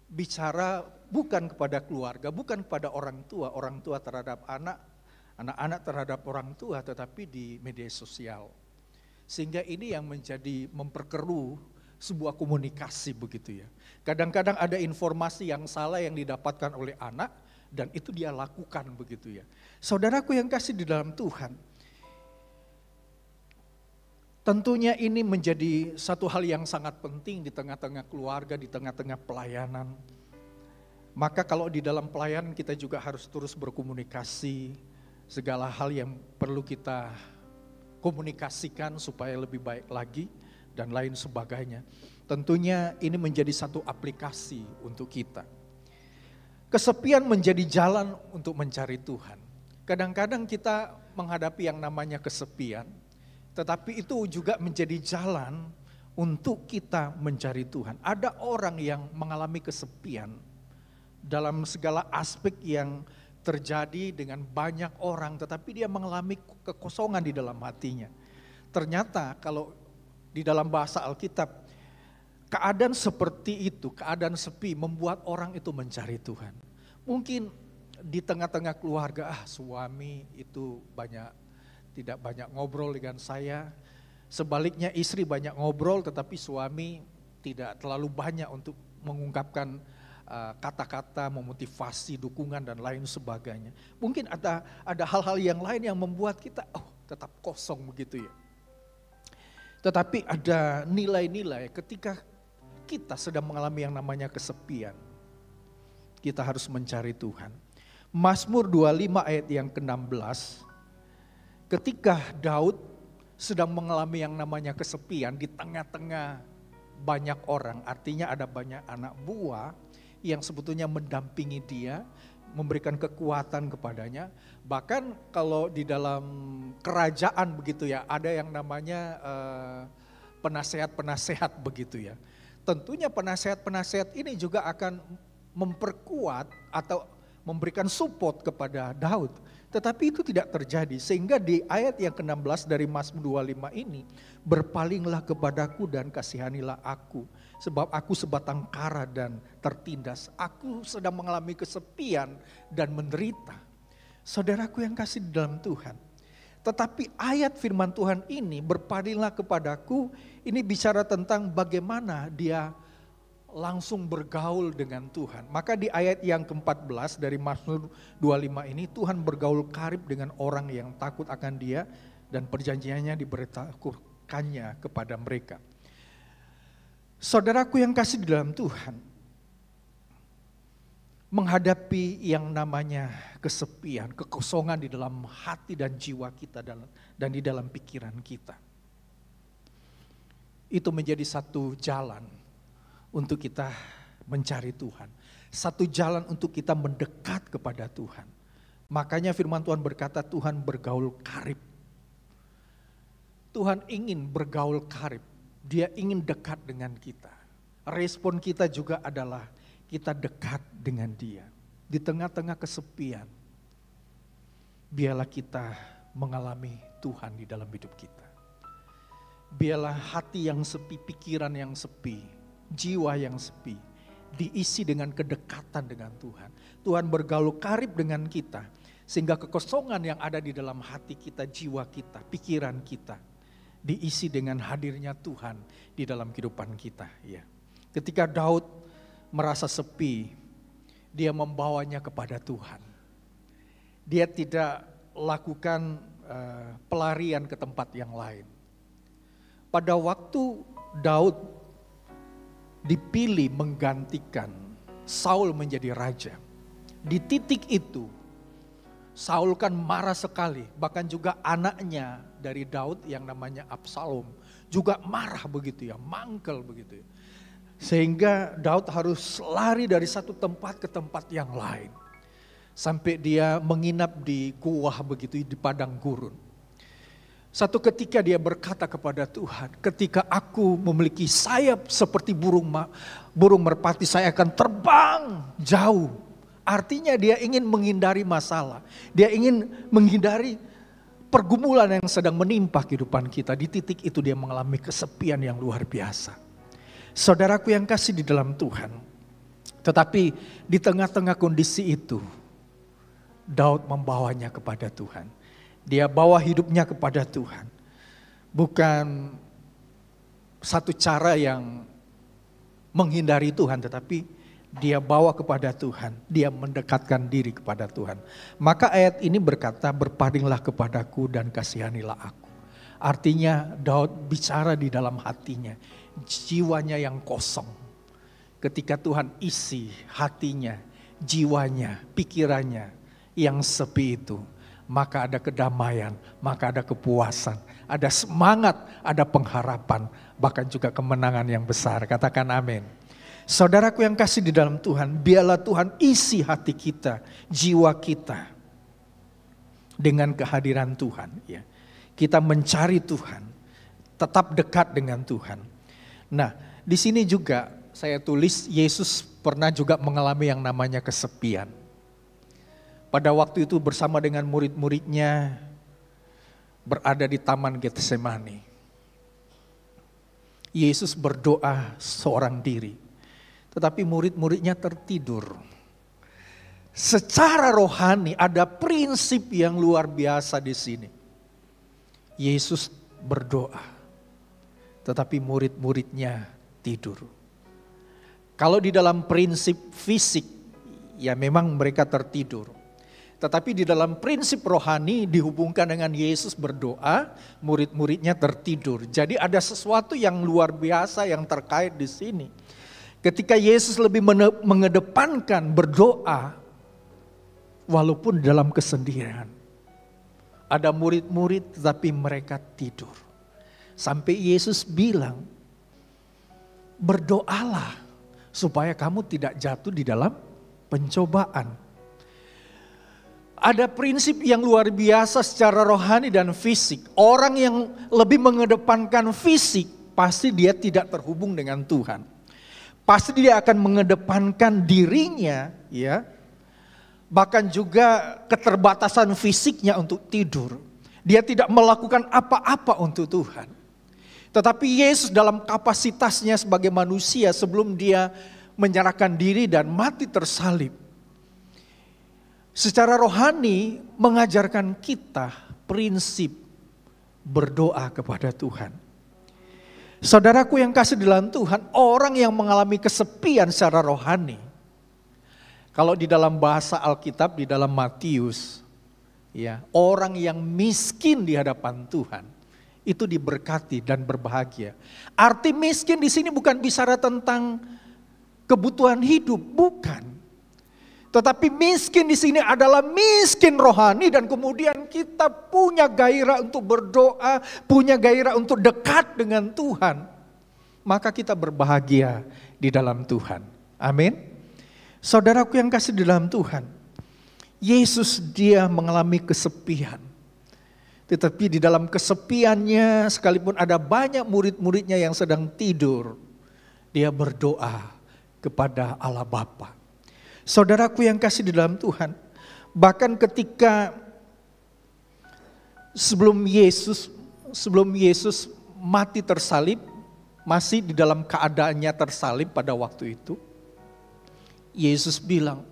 bicara bukan kepada keluarga, bukan kepada orang tua terhadap anak, anak-anak terhadap orang tua, tetapi di media sosial. Sehingga ini yang menjadi memperkeruh sebuah komunikasi begitu ya. Kadang-kadang ada informasi yang salah yang didapatkan oleh anak dan itu dia lakukan begitu ya. Saudaraku yang kasih di dalam Tuhan, tentunya ini menjadi satu hal yang sangat penting di tengah-tengah keluarga, di tengah-tengah pelayanan. Maka kalau di dalam pelayanan kita juga harus terus berkomunikasi, segala hal yang perlu kita komunikasikan supaya lebih baik lagi dan lain sebagainya. Tentunya ini menjadi satu aplikasi untuk kita. Kesepian menjadi jalan untuk mencari Tuhan. Kadang-kadang kita menghadapi yang namanya kesepian, tetapi itu juga menjadi jalan untuk kita mencari Tuhan. Ada orang yang mengalami kesepian dalam segala aspek yang terjadi dengan banyak orang, tetapi dia mengalami kekosongan di dalam hatinya. Ternyata kalau di dalam bahasa Alkitab, keadaan seperti itu, keadaan sepi membuat orang itu mencari Tuhan. Mungkin di tengah-tengah keluarga, suami itu tidak banyak ngobrol dengan saya. Sebaliknya istri banyak ngobrol, tetapi suami tidak terlalu banyak untuk mengungkapkan kata-kata, memotivasi, dukungan dan lain sebagainya. Mungkin ada hal-hal yang lain yang membuat kita tetap kosong begitu ya. Tetapi ada nilai-nilai ketika kita sedang mengalami yang namanya kesepian. Kita harus mencari Tuhan. Mazmur 25 ayat yang ke-16. Ketika Daud sedang mengalami yang namanya kesepian di tengah-tengah banyak orang, artinya ada banyak anak buah yang sebetulnya mendampingi dia, memberikan kekuatan kepadanya. Bahkan kalau di dalam kerajaan begitu ya, ada yang namanya penasehat-penasehat begitu ya. Tentunya penasehat-penasehat ini juga akan memperkuat atau memberikan support kepada Daud. Tetapi itu tidak terjadi, sehingga di ayat yang ke-16 dari Mazmur 25 ini, berpalinglah kepadaku dan kasihanilah aku, sebab aku sebatang kara dan tertindas, aku sedang mengalami kesepian dan menderita. Saudaraku yang kasih di dalam Tuhan, tetapi ayat firman Tuhan ini, berpalinglah kepadaku, ini bicara tentang bagaimana dia langsung bergaul dengan Tuhan. Maka di ayat yang ke-14 dari Mazmur 25 ini, Tuhan bergaul karib dengan orang yang takut akan dia dan perjanjiannya diberitahukannya kepada mereka. Saudaraku yang kasih di dalam Tuhan, menghadapi yang namanya kesepian, kekosongan di dalam hati dan jiwa kita dan di dalam pikiran kita, itu menjadi satu jalan untuk kita mencari Tuhan. Satu jalan untuk kita mendekat kepada Tuhan. Makanya firman Tuhan berkata Tuhan bergaul karib. Tuhan ingin bergaul karib. Dia ingin dekat dengan kita. Respon kita juga adalah kita dekat dengan Dia. Di tengah-tengah kesepian, biarlah kita mengalami Tuhan di dalam hidup kita. Biarlah hati yang sepi, pikiran yang sepi, jiwa yang sepi, diisi dengan kedekatan dengan Tuhan. Tuhan bergaul karib dengan kita, sehingga kekosongan yang ada di dalam hati kita, jiwa kita, pikiran kita, diisi dengan hadirnya Tuhan di dalam kehidupan kita. Ya. Ketika Daud merasa sepi, dia membawanya kepada Tuhan. Dia tidak lakukan pelarian ke tempat yang lain. Pada waktu Daud dipilih menggantikan Saul menjadi raja, di titik itu Saul kan marah sekali, bahkan juga anaknya dari Daud yang namanya Absalom juga marah begitu ya, mangkel begitu ya. Sehingga Daud harus lari dari satu tempat ke tempat yang lain. Sampai dia menginap di gua begitu di padang gurun. Satu ketika dia berkata kepada Tuhan, ketika aku memiliki sayap seperti burung merpati, saya akan terbang jauh. Artinya dia ingin menghindari masalah. Dia ingin menghindari pergumulan yang sedang menimpa kehidupan kita. Di titik itu dia mengalami kesepian yang luar biasa. Saudaraku yang kasih di dalam Tuhan. Tetapi di tengah-tengah kondisi itu, Daud membawanya kepada Tuhan. Dia bawa hidupnya kepada Tuhan. Bukan satu cara yang menghindari Tuhan, tetapi dia bawa kepada Tuhan. Dia mendekatkan diri kepada Tuhan. Maka ayat ini berkata, berpalinglah kepadaku dan kasihanilah aku. Artinya Daud bicara di dalam hatinya, jiwanya yang kosong. Ketika Tuhan isi hatinya, jiwanya, pikirannya yang sepi itu, maka ada kedamaian, maka ada kepuasan, ada semangat, ada pengharapan, bahkan juga kemenangan yang besar. Katakan amin. Saudaraku yang kasih di dalam Tuhan, biarlah Tuhan isi hati kita, jiwa kita dengan kehadiran Tuhan. Ya. Kita mencari Tuhan, tetap dekat dengan Tuhan. Nah, di sini juga saya tulis Yesus pernah juga mengalami yang namanya kesepian. Pada waktu itu bersama dengan murid-muridnya berada di Taman Getsemani. Yesus berdoa seorang diri, tetapi murid-muridnya tertidur. Secara rohani ada prinsip yang luar biasa di sini. Yesus berdoa, tetapi murid-muridnya tidur. Kalau di dalam prinsip fisik, ya memang mereka tertidur. Tetapi di dalam prinsip rohani dihubungkan dengan Yesus berdoa, murid-muridnya tertidur. Jadi ada sesuatu yang luar biasa yang terkait di sini. Ketika Yesus lebih mengedepankan berdoa, walaupun dalam kesendirian. Ada murid-murid tetapi mereka tidur. Sampai Yesus bilang, berdoalah supaya kamu tidak jatuh di dalam pencobaan. Ada prinsip yang luar biasa secara rohani dan fisik. Orang yang lebih mengedepankan fisik, pasti dia tidak terhubung dengan Tuhan. Pasti dia akan mengedepankan dirinya, ya. Bahkan juga keterbatasan fisiknya untuk tidur. Dia tidak melakukan apa-apa untuk Tuhan. Tetapi Yesus dalam kapasitasnya sebagai manusia sebelum dia menyerahkan diri dan mati tersalib, secara rohani mengajarkan kita prinsip berdoa kepada Tuhan. Saudaraku yang kasih di dalam Tuhan, orang yang mengalami kesepian secara rohani, kalau di dalam bahasa Alkitab, di dalam Matius, ya, orang yang miskin di hadapan Tuhan, itu diberkati dan berbahagia. Arti miskin di sini bukan bicara tentang kebutuhan hidup, bukan. Tetapi miskin di sini adalah miskin rohani dan kemudian kita punya gairah untuk berdoa, punya gairah untuk dekat dengan Tuhan. Maka kita berbahagia di dalam Tuhan. Amin. Saudaraku yang kasih di dalam Tuhan, Yesus dia mengalami kesepian. Tetapi di dalam kesepiannya, sekalipun ada banyak murid-muridnya yang sedang tidur, dia berdoa kepada Allah Bapa. Saudaraku yang kasih di dalam Tuhan, bahkan ketika sebelum Yesus mati tersalib, masih di dalam keadaannya tersalib pada waktu itu, Yesus bilang,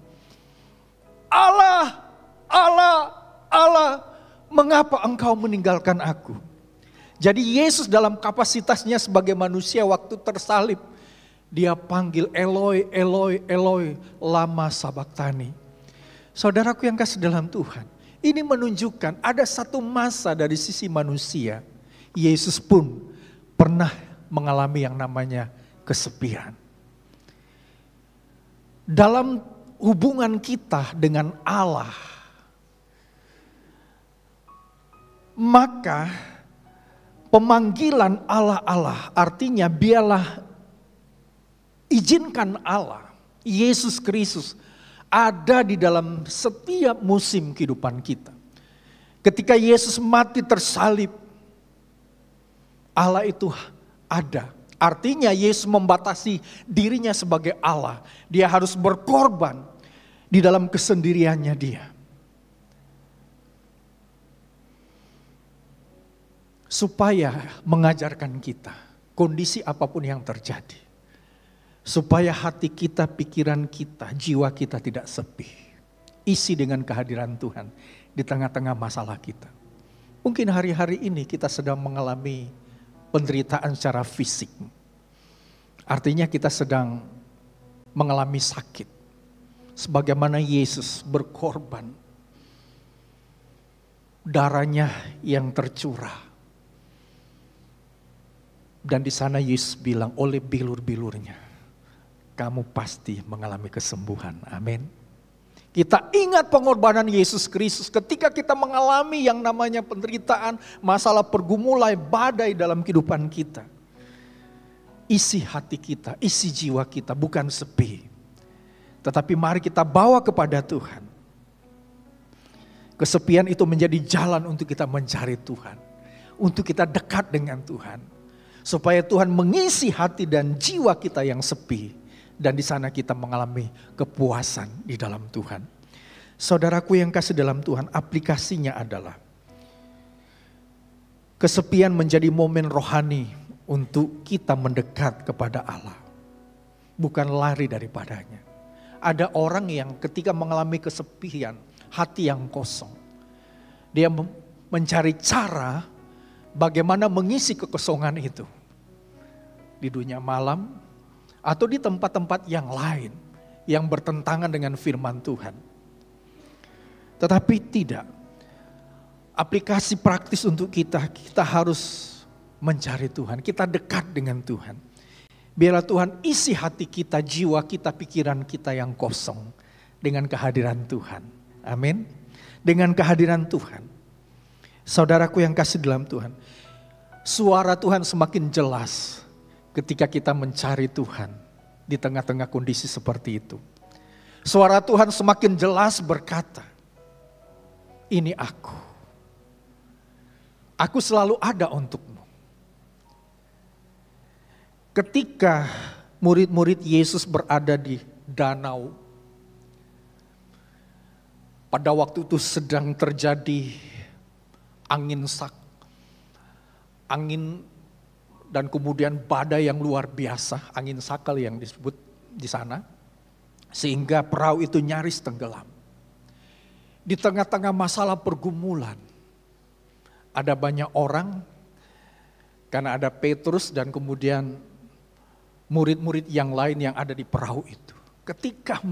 Allah, Allah, Allah, mengapa engkau meninggalkan aku? Jadi Yesus dalam kapasitasnya sebagai manusia waktu tersalib, dia panggil Eloi, Eloi, Eloi, lama sabachthani. Saudaraku yang kasih dalam Tuhan, ini menunjukkan ada satu masa dari sisi manusia, Yesus pun pernah mengalami yang namanya kesepian. Dalam hubungan kita dengan Allah, maka pemanggilan Allah artinya biarlah izinkan Allah, Yesus Kristus ada di dalam setiap musim kehidupan kita. Ketika Yesus mati tersalib, Allah itu ada. Artinya Yesus membatasi dirinya sebagai Allah. Dia harus berkorban di dalam kesendiriannya dia. Supaya mengajarkan kita kondisi apapun yang terjadi. Supaya hati kita, pikiran kita, jiwa kita tidak sepi. Isi dengan kehadiran Tuhan di tengah-tengah masalah kita. Mungkin hari-hari ini kita sedang mengalami penderitaan secara fisik. Artinya kita sedang mengalami sakit. Sebagaimana Yesus berkorban. Darahnya yang tercurah. Dan di sana Yesus bilang, oleh bilur-bilurnya, kamu pasti mengalami kesembuhan. Amin. Kita ingat pengorbanan Yesus Kristus ketika kita mengalami yang namanya penderitaan, masalah pergumulan, badai dalam kehidupan kita. Isi hati kita, isi jiwa kita bukan sepi. Tetapi mari kita bawa kepada Tuhan. Kesepian itu menjadi jalan untuk kita mencari Tuhan. Untuk kita dekat dengan Tuhan. Supaya Tuhan mengisi hati dan jiwa kita yang sepi. Dan di sana kita mengalami kepuasan di dalam Tuhan. Saudaraku yang kasih dalam Tuhan, aplikasinya adalah kesepian menjadi momen rohani untuk kita mendekat kepada Allah. Bukan lari daripadanya. Ada orang yang ketika mengalami kesepian, hati yang kosong. Dia mencari cara bagaimana mengisi kekosongan itu. Di dunia malam, atau di tempat-tempat yang lain yang bertentangan dengan firman Tuhan. Tetapi tidak. Aplikasi praktis untuk kita harus mencari Tuhan. Kita dekat dengan Tuhan. Biarlah Tuhan isi hati kita, jiwa kita, pikiran kita yang kosong dengan kehadiran Tuhan. Amin. Dengan kehadiran Tuhan. Saudaraku yang kasih dalam Tuhan. Suara Tuhan semakin jelas ketika kita mencari Tuhan di tengah-tengah kondisi seperti itu. Suara Tuhan semakin jelas berkata, ini aku. Aku selalu ada untukmu. Ketika murid-murid Yesus berada di danau, pada waktu itu sedang terjadi angin dan kemudian badai yang luar biasa, angin sakal yang disebut di sana, sehingga perahu itu nyaris tenggelam. Di tengah-tengah masalah pergumulan, ada banyak orang, karena ada Petrus dan kemudian murid-murid yang lain yang ada di perahu itu. Ketika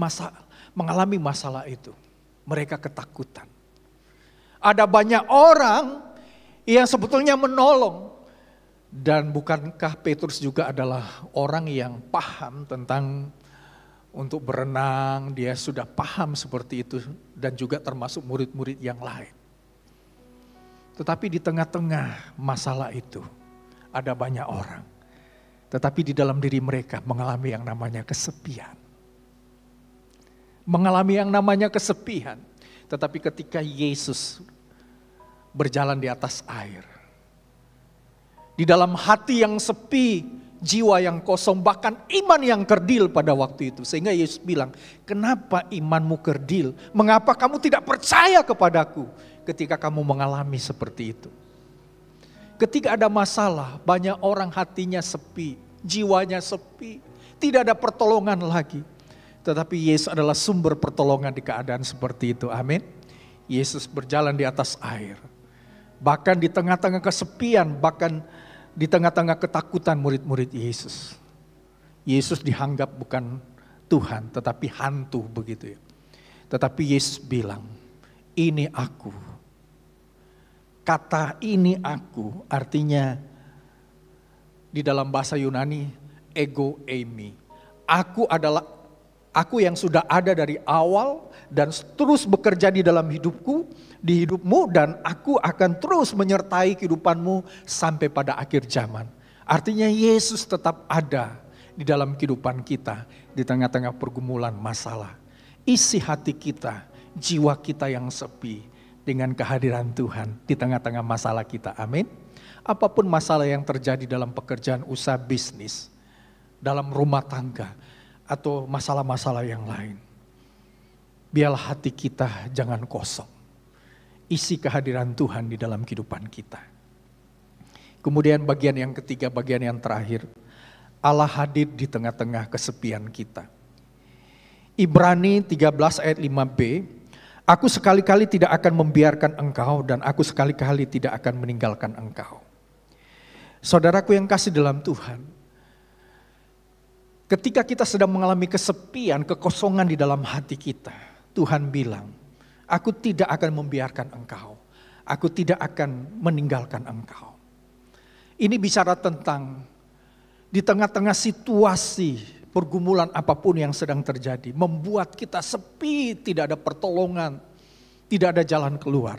mengalami masalah itu, mereka ketakutan. Ada banyak orang yang sebetulnya menolong. Dan bukankah Petrus juga adalah orang yang paham tentang untuk berenang, dia sudah paham seperti itu dan juga termasuk murid-murid yang lain. Tetapi di tengah-tengah masalah itu ada banyak orang. Tetapi di dalam diri mereka mengalami yang namanya kesepian. Mengalami yang namanya kesepian. Tetapi ketika Yesus berjalan di atas air. Di dalam hati yang sepi, jiwa yang kosong, bahkan iman yang kerdil pada waktu itu. Sehingga Yesus bilang, kenapa imanmu kerdil? Mengapa kamu tidak percaya kepadaku ketika kamu mengalami seperti itu? Ketika ada masalah, banyak orang hatinya sepi, jiwanya sepi, tidak ada pertolongan lagi. Tetapi Yesus adalah sumber pertolongan di keadaan seperti itu. Amin. Yesus berjalan di atas air. Bahkan di tengah-tengah kesepian, bahkan di tengah-tengah ketakutan murid-murid Yesus. Yesus dianggap bukan Tuhan, tetapi hantu begitu ya. Tetapi Yesus bilang, ini aku. Kata ini aku artinya di dalam bahasa Yunani, ego eimi. Aku yang sudah ada dari awal dan terus bekerja di dalam hidupku, di hidupmu, dan aku akan terus menyertai kehidupanmu sampai pada akhir zaman. Artinya Yesus tetap ada di dalam kehidupan kita di tengah-tengah pergumulan masalah. Isi hati kita, jiwa kita yang sepi dengan kehadiran Tuhan di tengah-tengah masalah kita. Amin. Apapun masalah yang terjadi dalam pekerjaan, usaha, bisnis, dalam rumah tangga, atau masalah-masalah yang lain. Biarlah hati kita jangan kosong. Isi kehadiran Tuhan di dalam kehidupan kita. Kemudian bagian yang ketiga, bagian yang terakhir. Allah hadir di tengah-tengah kesepian kita. Ibrani 13 ayat 5b. Aku sekali-kali tidak akan membiarkan engkau dan aku sekali-kali tidak akan meninggalkan engkau. Saudaraku yang kasih dalam Tuhan. Ketika kita sedang mengalami kesepian, kekosongan di dalam hati kita, Tuhan bilang, aku tidak akan membiarkan engkau, aku tidak akan meninggalkan engkau. Ini bicara tentang di tengah-tengah situasi pergumulan apapun yang sedang terjadi, membuat kita sepi, tidak ada pertolongan, tidak ada jalan keluar.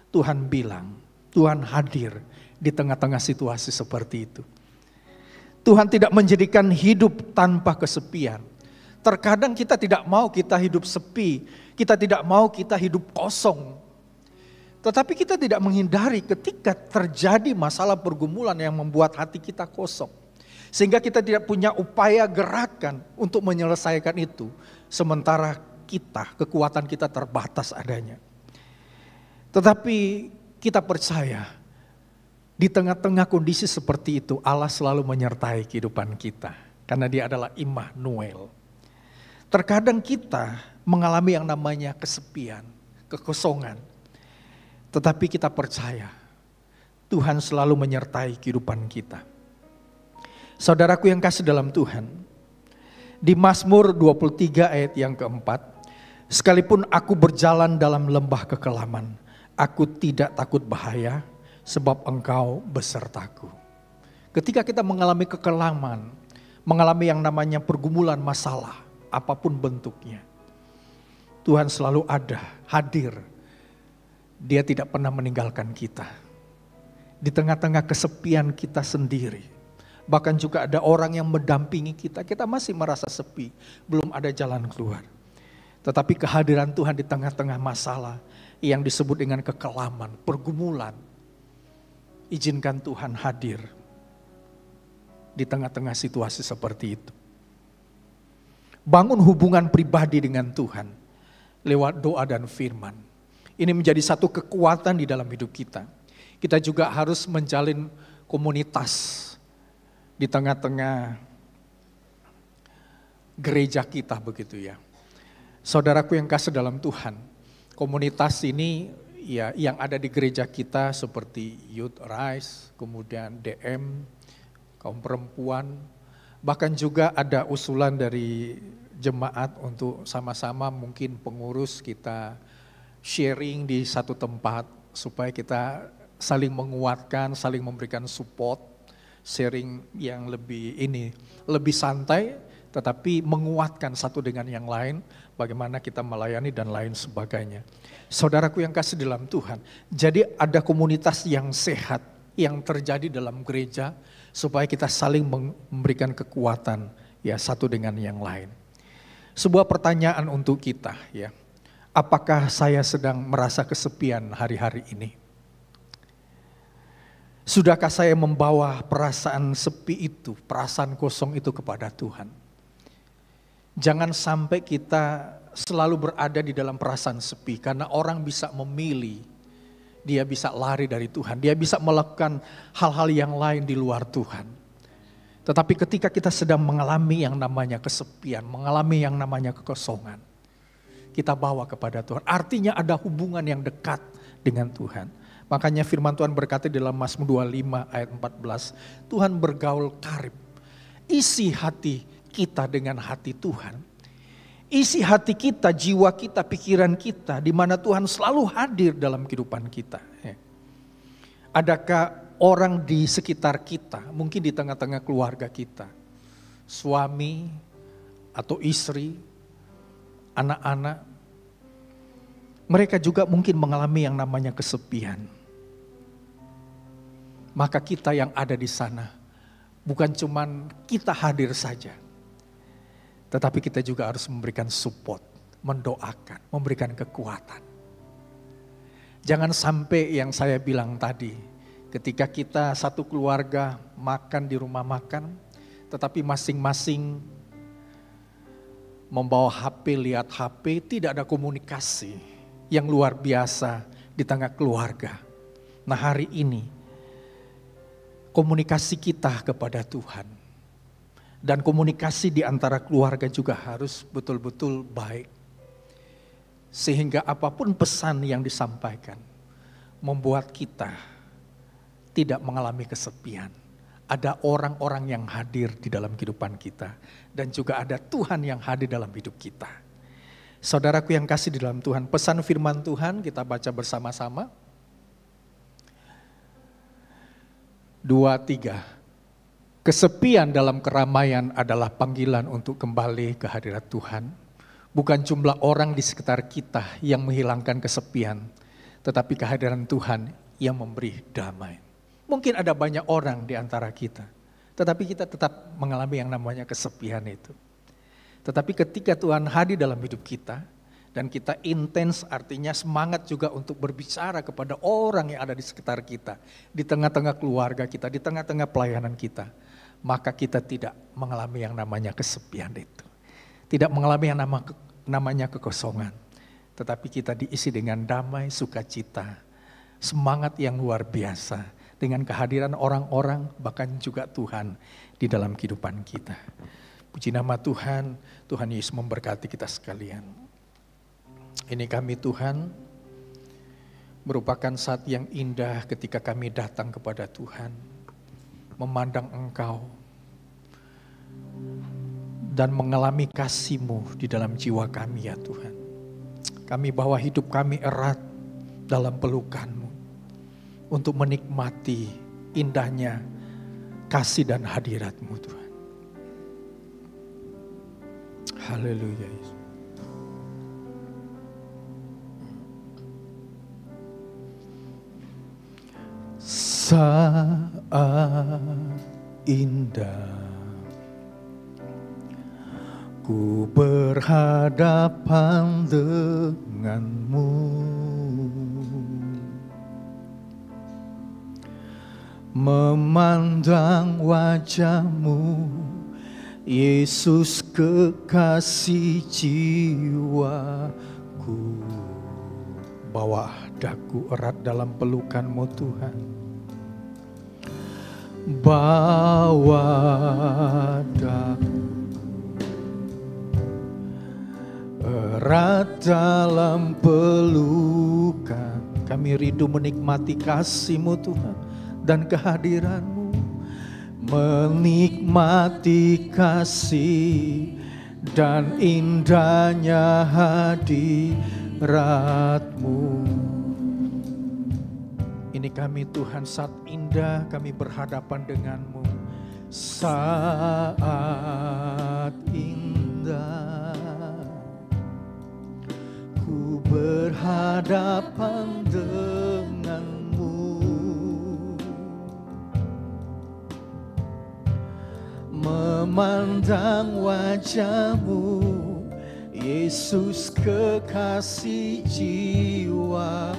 Tuhan bilang, Tuhan hadir di tengah-tengah situasi seperti itu. Tuhan tidak menjadikan hidup tanpa kesepian. Terkadang kita tidak mau kita hidup sepi, kita tidak mau kita hidup kosong. Tetapi kita tidak menghindari ketika terjadi masalah pergumulan yang membuat hati kita kosong. Sehingga kita tidak punya upaya gerakan untuk menyelesaikan itu. Sementara kekuatan kita terbatas adanya. Tetapi kita percaya, di tengah-tengah kondisi seperti itu, Allah selalu menyertai kehidupan kita. Karena dia adalah Immanuel. Terkadang kita mengalami yang namanya kesepian, kekosongan. Tetapi kita percaya, Tuhan selalu menyertai kehidupan kita. Saudaraku yang kasih dalam Tuhan, di Mazmur 23 ayat yang keempat, sekalipun aku berjalan dalam lembah kekelaman, aku tidak takut bahaya, sebab engkau besertaku. Ketika kita mengalami kekelaman, mengalami yang namanya pergumulan masalah, apapun bentuknya, Tuhan selalu ada, hadir. Dia tidak pernah meninggalkan kita. Di tengah-tengah kesepian kita sendiri, bahkan juga ada orang yang mendampingi kita, kita masih merasa sepi, belum ada jalan keluar. Tetapi kehadiran Tuhan di tengah-tengah masalah yang disebut dengan kekelaman, pergumulan, izinkan Tuhan hadir di tengah-tengah situasi seperti itu. Bangun hubungan pribadi dengan Tuhan lewat doa dan firman. Ini menjadi satu kekuatan di dalam hidup kita. Kita juga harus menjalin komunitas di tengah-tengah gereja kita begitu ya. Saudaraku yang kasih dalam Tuhan, komunitas ini ya yang ada di gereja kita seperti Youth Rise, kemudian DM, kaum perempuan, bahkan juga ada usulan dari jemaat untuk sama-sama mungkin pengurus kita sharing di satu tempat supaya kita saling menguatkan, saling memberikan support, sharing yang lebih santai tetapi menguatkan satu dengan yang lain, bagaimana kita melayani dan lain sebagainya. Saudaraku yang kasih dalam Tuhan, jadi ada komunitas yang sehat yang terjadi dalam gereja supaya kita saling memberikan kekuatan ya satu dengan yang lain. Sebuah pertanyaan untuk kita ya. Apakah saya sedang merasa kesepian hari-hari ini? Sudahkah saya membawa perasaan sepi itu, perasaan kosong itu kepada Tuhan? Jangan sampai kita selalu berada di dalam perasaan sepi, karena orang bisa memilih, dia bisa lari dari Tuhan, dia bisa melakukan hal-hal yang lain di luar Tuhan. Tetapi ketika kita sedang mengalami yang namanya kesepian, mengalami yang namanya kekosongan, kita bawa kepada Tuhan. Artinya ada hubungan yang dekat dengan Tuhan. Makanya firman Tuhan berkata di dalam Mazmur 25 ayat 14, Tuhan bergaul karib. Isi hati kita dengan hati Tuhan. Isi hati kita, jiwa kita, pikiran kita, di mana Tuhan selalu hadir dalam kehidupan kita. Adakah orang di sekitar kita, mungkin di tengah-tengah keluarga kita, suami atau istri, anak-anak, mereka juga mungkin mengalami yang namanya kesepian. Maka kita yang ada di sana, bukan cuman kita hadir saja, tetapi kita juga harus memberikan support, mendoakan, memberikan kekuatan. Jangan sampai yang saya bilang tadi, ketika kita satu keluarga makan di rumah makan, tetapi masing-masing membawa HP, lihat HP, tidak ada komunikasi yang luar biasa di tengah keluarga. Nah, hari ini komunikasi kita kepada Tuhan dan komunikasi di antara keluarga juga harus betul-betul baik. Sehingga apapun pesan yang disampaikan membuat kita tidak mengalami kesepian. Ada orang-orang yang hadir di dalam kehidupan kita dan juga ada Tuhan yang hadir dalam hidup kita. Saudaraku yang kasih di dalam Tuhan, pesan firman Tuhan kita baca bersama-sama. 2, 3. Kesepian dalam keramaian adalah panggilan untuk kembali ke hadirat Tuhan. Bukan jumlah orang di sekitar kita yang menghilangkan kesepian, tetapi kehadiran Tuhan yang memberi damai. Mungkin ada banyak orang di antara kita, tetapi kita tetap mengalami yang namanya kesepian itu. Tetapi ketika Tuhan hadir dalam hidup kita, dan kita intens, artinya semangat juga untuk berbicara kepada orang yang ada di sekitar kita, di tengah-tengah keluarga kita, di tengah-tengah pelayanan kita, maka kita tidak mengalami yang namanya kesepian itu. Tidak mengalami yang namanya kekosongan, tetapi kita diisi dengan damai, sukacita, semangat yang luar biasa, dengan kehadiran orang-orang, bahkan juga Tuhan di dalam kehidupan kita. Puji nama Tuhan, Tuhan Yesus memberkati kita sekalian. Ini kami Tuhan, merupakan saat yang indah ketika kami datang kepada Tuhan, memandang Engkau, dan mengalami kasih-Mu di dalam jiwa kami ya Tuhan. Kami bawa hidup kami erat dalam pelukan-Mu, untuk menikmati indahnya kasih dan hadirat-Mu Tuhan. Haleluya Yesus. Saat indah ku berhadapan denganmu, memandang wajahmu, Yesus kekasih jiwaku. Bawa daku erat dalam pelukan-Mu Tuhan. Bawa daku erat dalam pelukan. Kami rindu menikmati kasih-Mu Tuhan dan kehadiran-Mu. Menikmati kasih dan indahnya hadirat-Mu. Ini kami Tuhan, saat indah kami berhadapan dengan-Mu. Saat indah ku berhadapan dengan-Mu, memandang wajah-Mu, Yesus kekasih jiwaku.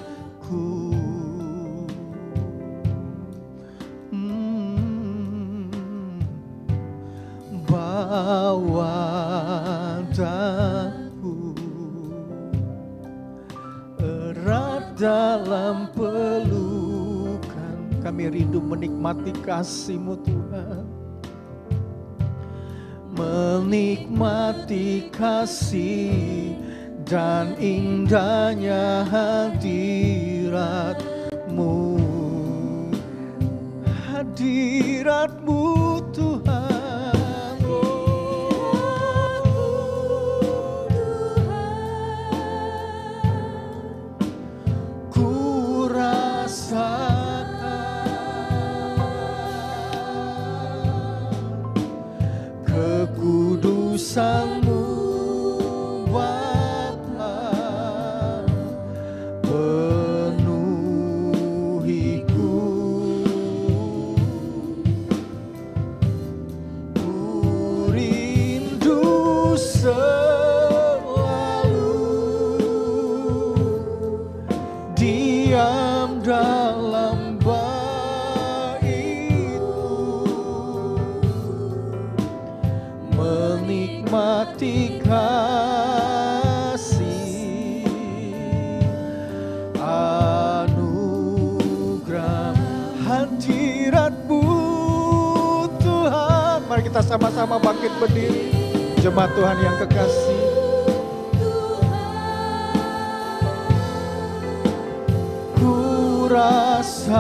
padaku, erat dalam pelukan. Kami rindu menikmati kasih-Mu Tuhan, menikmati kasih dan indahnya hadirat-Mu. Hadirat-Mu Tuhan, ku rasakan kekudusan-Mu Bapa, penuhiku. Ku rindu selalu diam dalam bait-Mu, menikmati kasih anugerah hadirat-Mu Tuhan. Mari kita sama-sama bangkit berdiri, jemaat Tuhan yang kekasih. Ku rasakan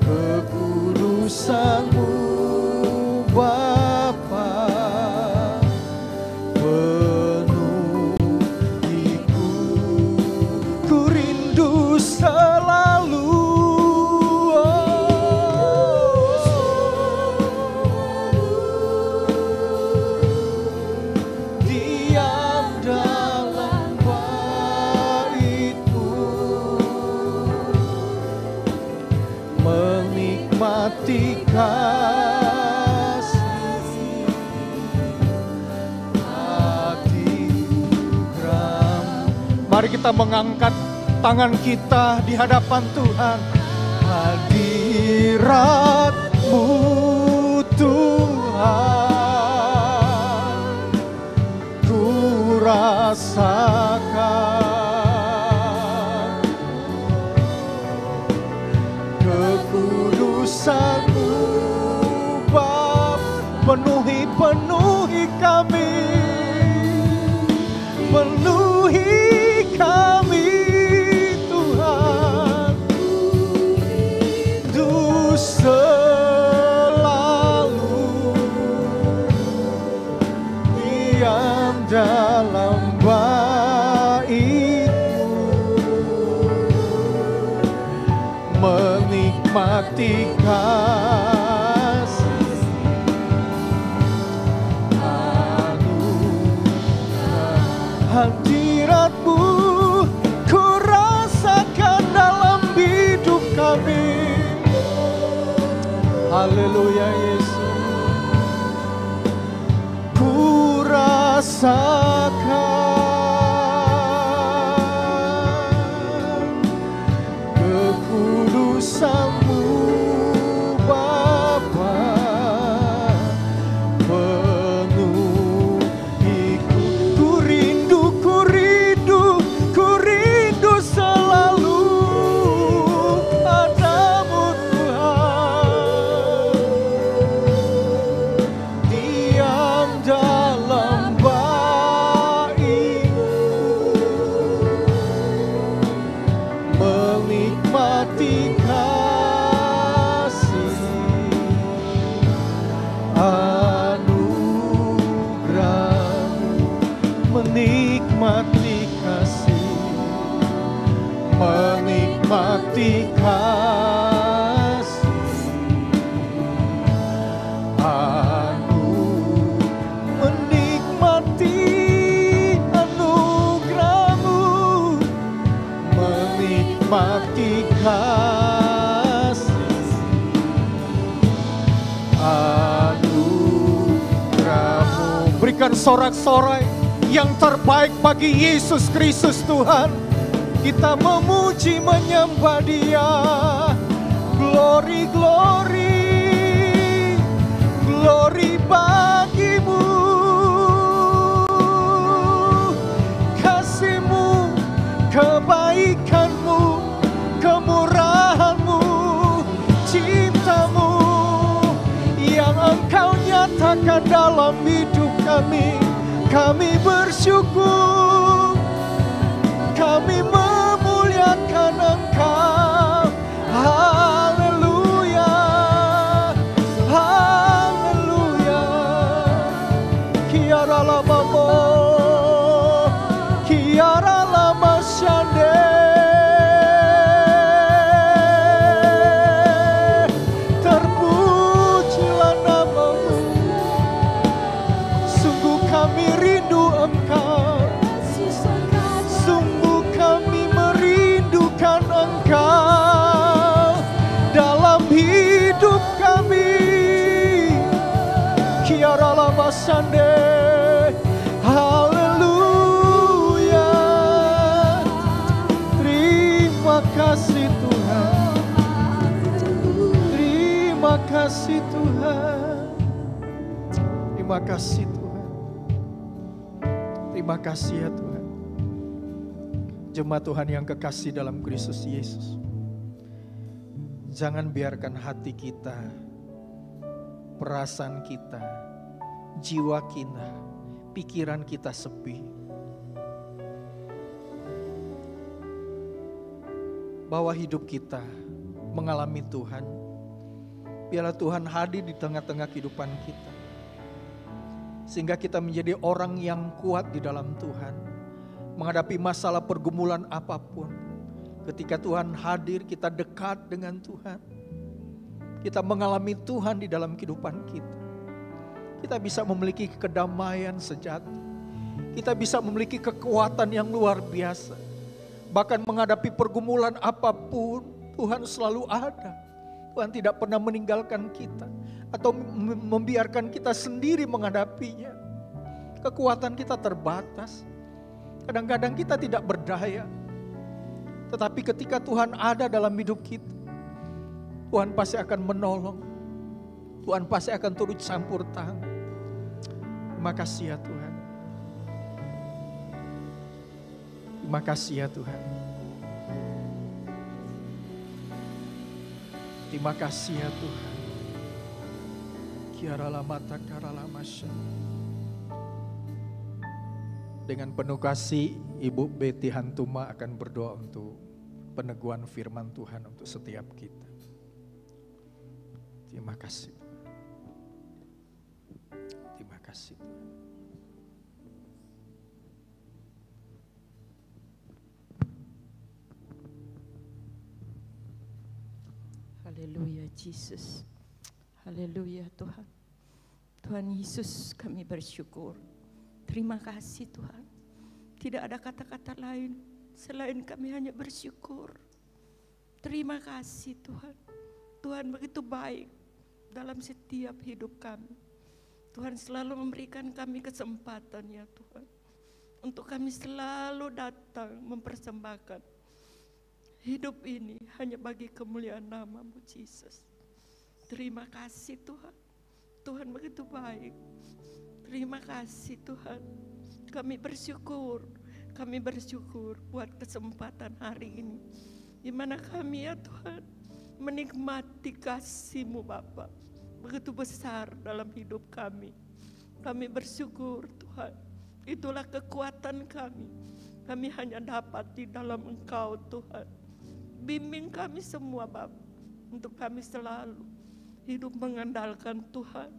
kekudusan-Mu Bapa, penuhiku. Ku rindu selalu diam dalam bait-Mu, menikmati kasih anugerah. Mari kita mengangkat tangan kita di hadapan Tuhan. Hadirat-Mu Tuhan, ku rasakan kekudusan-Mu Bapa, penuhi kami, penuhi kami Tuhan. Du selalu diam dalam bait-Mu, menikmati kasih anugerah hadirat-Mu. Ku rasakan dalam hidup kami. Haleluya Yesus. Ku rasakan kekudusan-Mu Bapa, penuhiku. Ku rindu selalu padamu Tuhan, diam dalam bait-Mu, menikmati kasih anugerah-Mu, menikmati kasih, menikmati kasih menikmati anugerah-Mu, menikmati kasih anugerah-Mu. Berikan sorak-sorai yang terbaik bagi Yesus Kristus Tuhan. Kita memuji menyembah Dia. Glory Glory, glory, glory bagimu. Kasih-Mu, kebaikan-Mu, kemurahan-Mu, cinta-Mu yang Engkau nyatakan dalam hidup kami. Kami bersyukur, kami memuliakan Engkau. Haleluya, haleluya. Kiara lamamo, kiara lama syande. Terpujilah nama-Mu. Sungguh kami rindu Engkau. Sungguh kami merindukan Engkau dalam hidup kami. Kiara lama sande. Haleluya. Terima kasih Tuhan. Terima kasih Tuhan. Terima kasih Tuhan. Terima kasih ya Tuhan. Jemaat Tuhan yang kekasih dalam Kristus Yesus, jangan biarkan hati kita, perasaan kita, jiwa kita, pikiran kita sepi. Bahwa hidup kita mengalami Tuhan. Biarlah Tuhan hadir di tengah-tengah kehidupan kita. Sehingga kita menjadi orang yang kuat di dalam Tuhan. Menghadapi masalah pergumulan apapun. Ketika Tuhan hadir, kita dekat dengan Tuhan. Kita mengalami Tuhan di dalam kehidupan kita. Kita bisa memiliki kedamaian sejati. Kita bisa memiliki kekuatan yang luar biasa. Bahkan menghadapi pergumulan apapun, Tuhan selalu ada. Tuhan tidak pernah meninggalkan kita. Atau membiarkan kita sendiri menghadapinya. Kekuatan kita terbatas. Kadang-kadang kita tidak berdaya. Tetapi ketika Tuhan ada dalam hidup kita, Tuhan pasti akan menolong. Tuhan pasti akan turut campur tangan. Terima kasih ya Tuhan. Terima kasih ya Tuhan. Terima kasih ya Tuhan. Kiara lama takara lama syah. Dengan penuh kasih, Ibu Betty Hantuma akan berdoa untuk peneguhan firman Tuhan untuk setiap kita. Terima kasih. Terima kasih. Haleluya Yesus. Haleluya Tuhan. Tuhan Yesus, kami bersyukur. Terima kasih Tuhan. Tidak ada kata-kata lain selain kami hanya bersyukur. Terima kasih Tuhan. Tuhan begitu baik dalam setiap hidup kami. Tuhan selalu memberikan kami kesempatan ya Tuhan. Untuk kami selalu datang mempersembahkan hidup ini hanya bagi kemuliaan nama-Mu Yesus. Terima kasih Tuhan. Tuhan begitu baik. Terima kasih Tuhan. Kami bersyukur buat kesempatan hari ini. Di mana kami ya Tuhan menikmati kasih-Mu Bapa. Begitu besar dalam hidup kami. Kami bersyukur Tuhan. Itulah kekuatan kami. Kami hanya dapat di dalam Engkau Tuhan. Bimbing kami semua Bapa. Untuk kami selalu hidup mengandalkan Tuhan.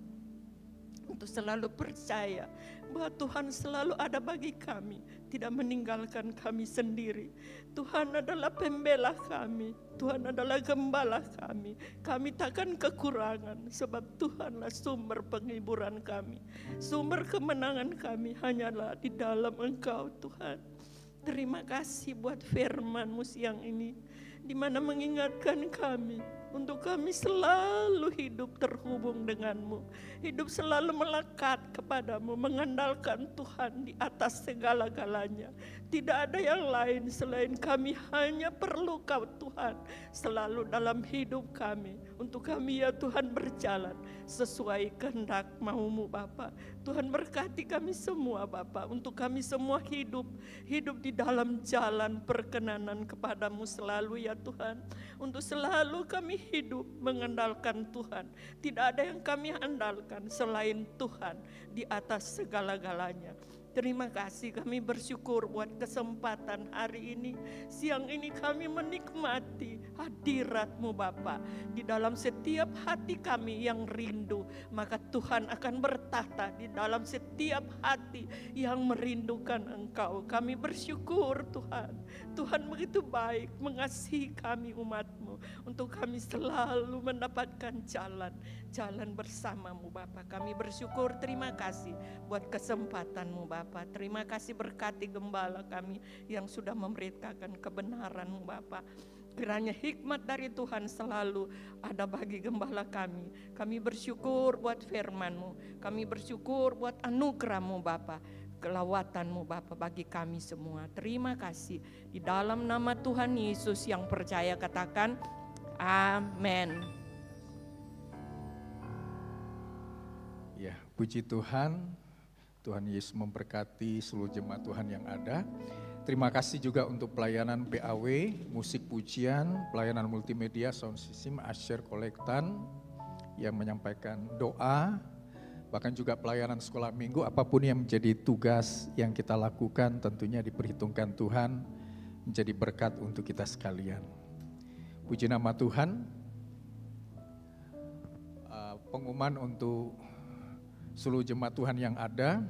Untuk selalu percaya bahwa Tuhan selalu ada bagi kami. Tidak meninggalkan kami sendiri. Tuhan adalah pembela kami. Tuhan adalah gembala kami. Kami takkan kekurangan. Sebab Tuhanlah sumber penghiburan kami. Sumber kemenangan kami hanyalah di dalam Engkau Tuhan. Terima kasih buat firman-Mu siang ini. di mana mengingatkan kami untuk kami selalu hidup terhubung denganmu, hidup selalu melekat kepadamu, mengandalkan Tuhan di atas segala-galanya. Tidak ada yang lain selain kami hanya perlu Kau Tuhan selalu dalam hidup kami. Untuk kami ya Tuhan berjalan sesuai kehendak mau-Mu Bapa. Tuhan berkati kami semua Bapa. Untuk kami semua hidup di dalam jalan perkenanan kepadamu selalu ya Tuhan. Untuk selalu kami hidup mengandalkan Tuhan. Tidak ada yang kami andalkan selain Tuhan di atas segala-galanya. Terima kasih, kami bersyukur buat kesempatan hari ini. Siang ini kami menikmati hadirat-Mu Bapa. Di dalam setiap hati kami yang rindu, maka Tuhan akan bertahta di dalam setiap hati yang merindukan Engkau. Kami bersyukur Tuhan. Tuhan begitu baik mengasihi kami umat-Mu. Untuk kami selalu mendapatkan jalan bersama-Mu Bapa. Kami bersyukur, terima kasih buat kesempatan-Mu Bapa. Terima kasih berkati gembala kami yang sudah memberitakan kebenaran-Mu Bapa. Kiranya hikmat dari Tuhan selalu ada bagi gembala kami. Kami bersyukur buat firman-Mu. Kami bersyukur buat anugerah-Mu Bapa. Kelawatan-Mu Bapa bagi kami semua. Terima kasih. Di dalam nama Tuhan Yesus yang percaya katakan amin. Ya, puji Tuhan. Tuhan Yesus memberkati seluruh jemaat Tuhan yang ada. Terima kasih juga untuk pelayanan PAW, musik pujian, pelayanan multimedia, sound system, asyir kolektan yang menyampaikan doa, bahkan juga pelayanan sekolah minggu, apapun yang menjadi tugas yang kita lakukan tentunya diperhitungkan Tuhan menjadi berkat untuk kita sekalian. Puji nama Tuhan. Pengumuman untuk seluruh jemaat Tuhan yang ada,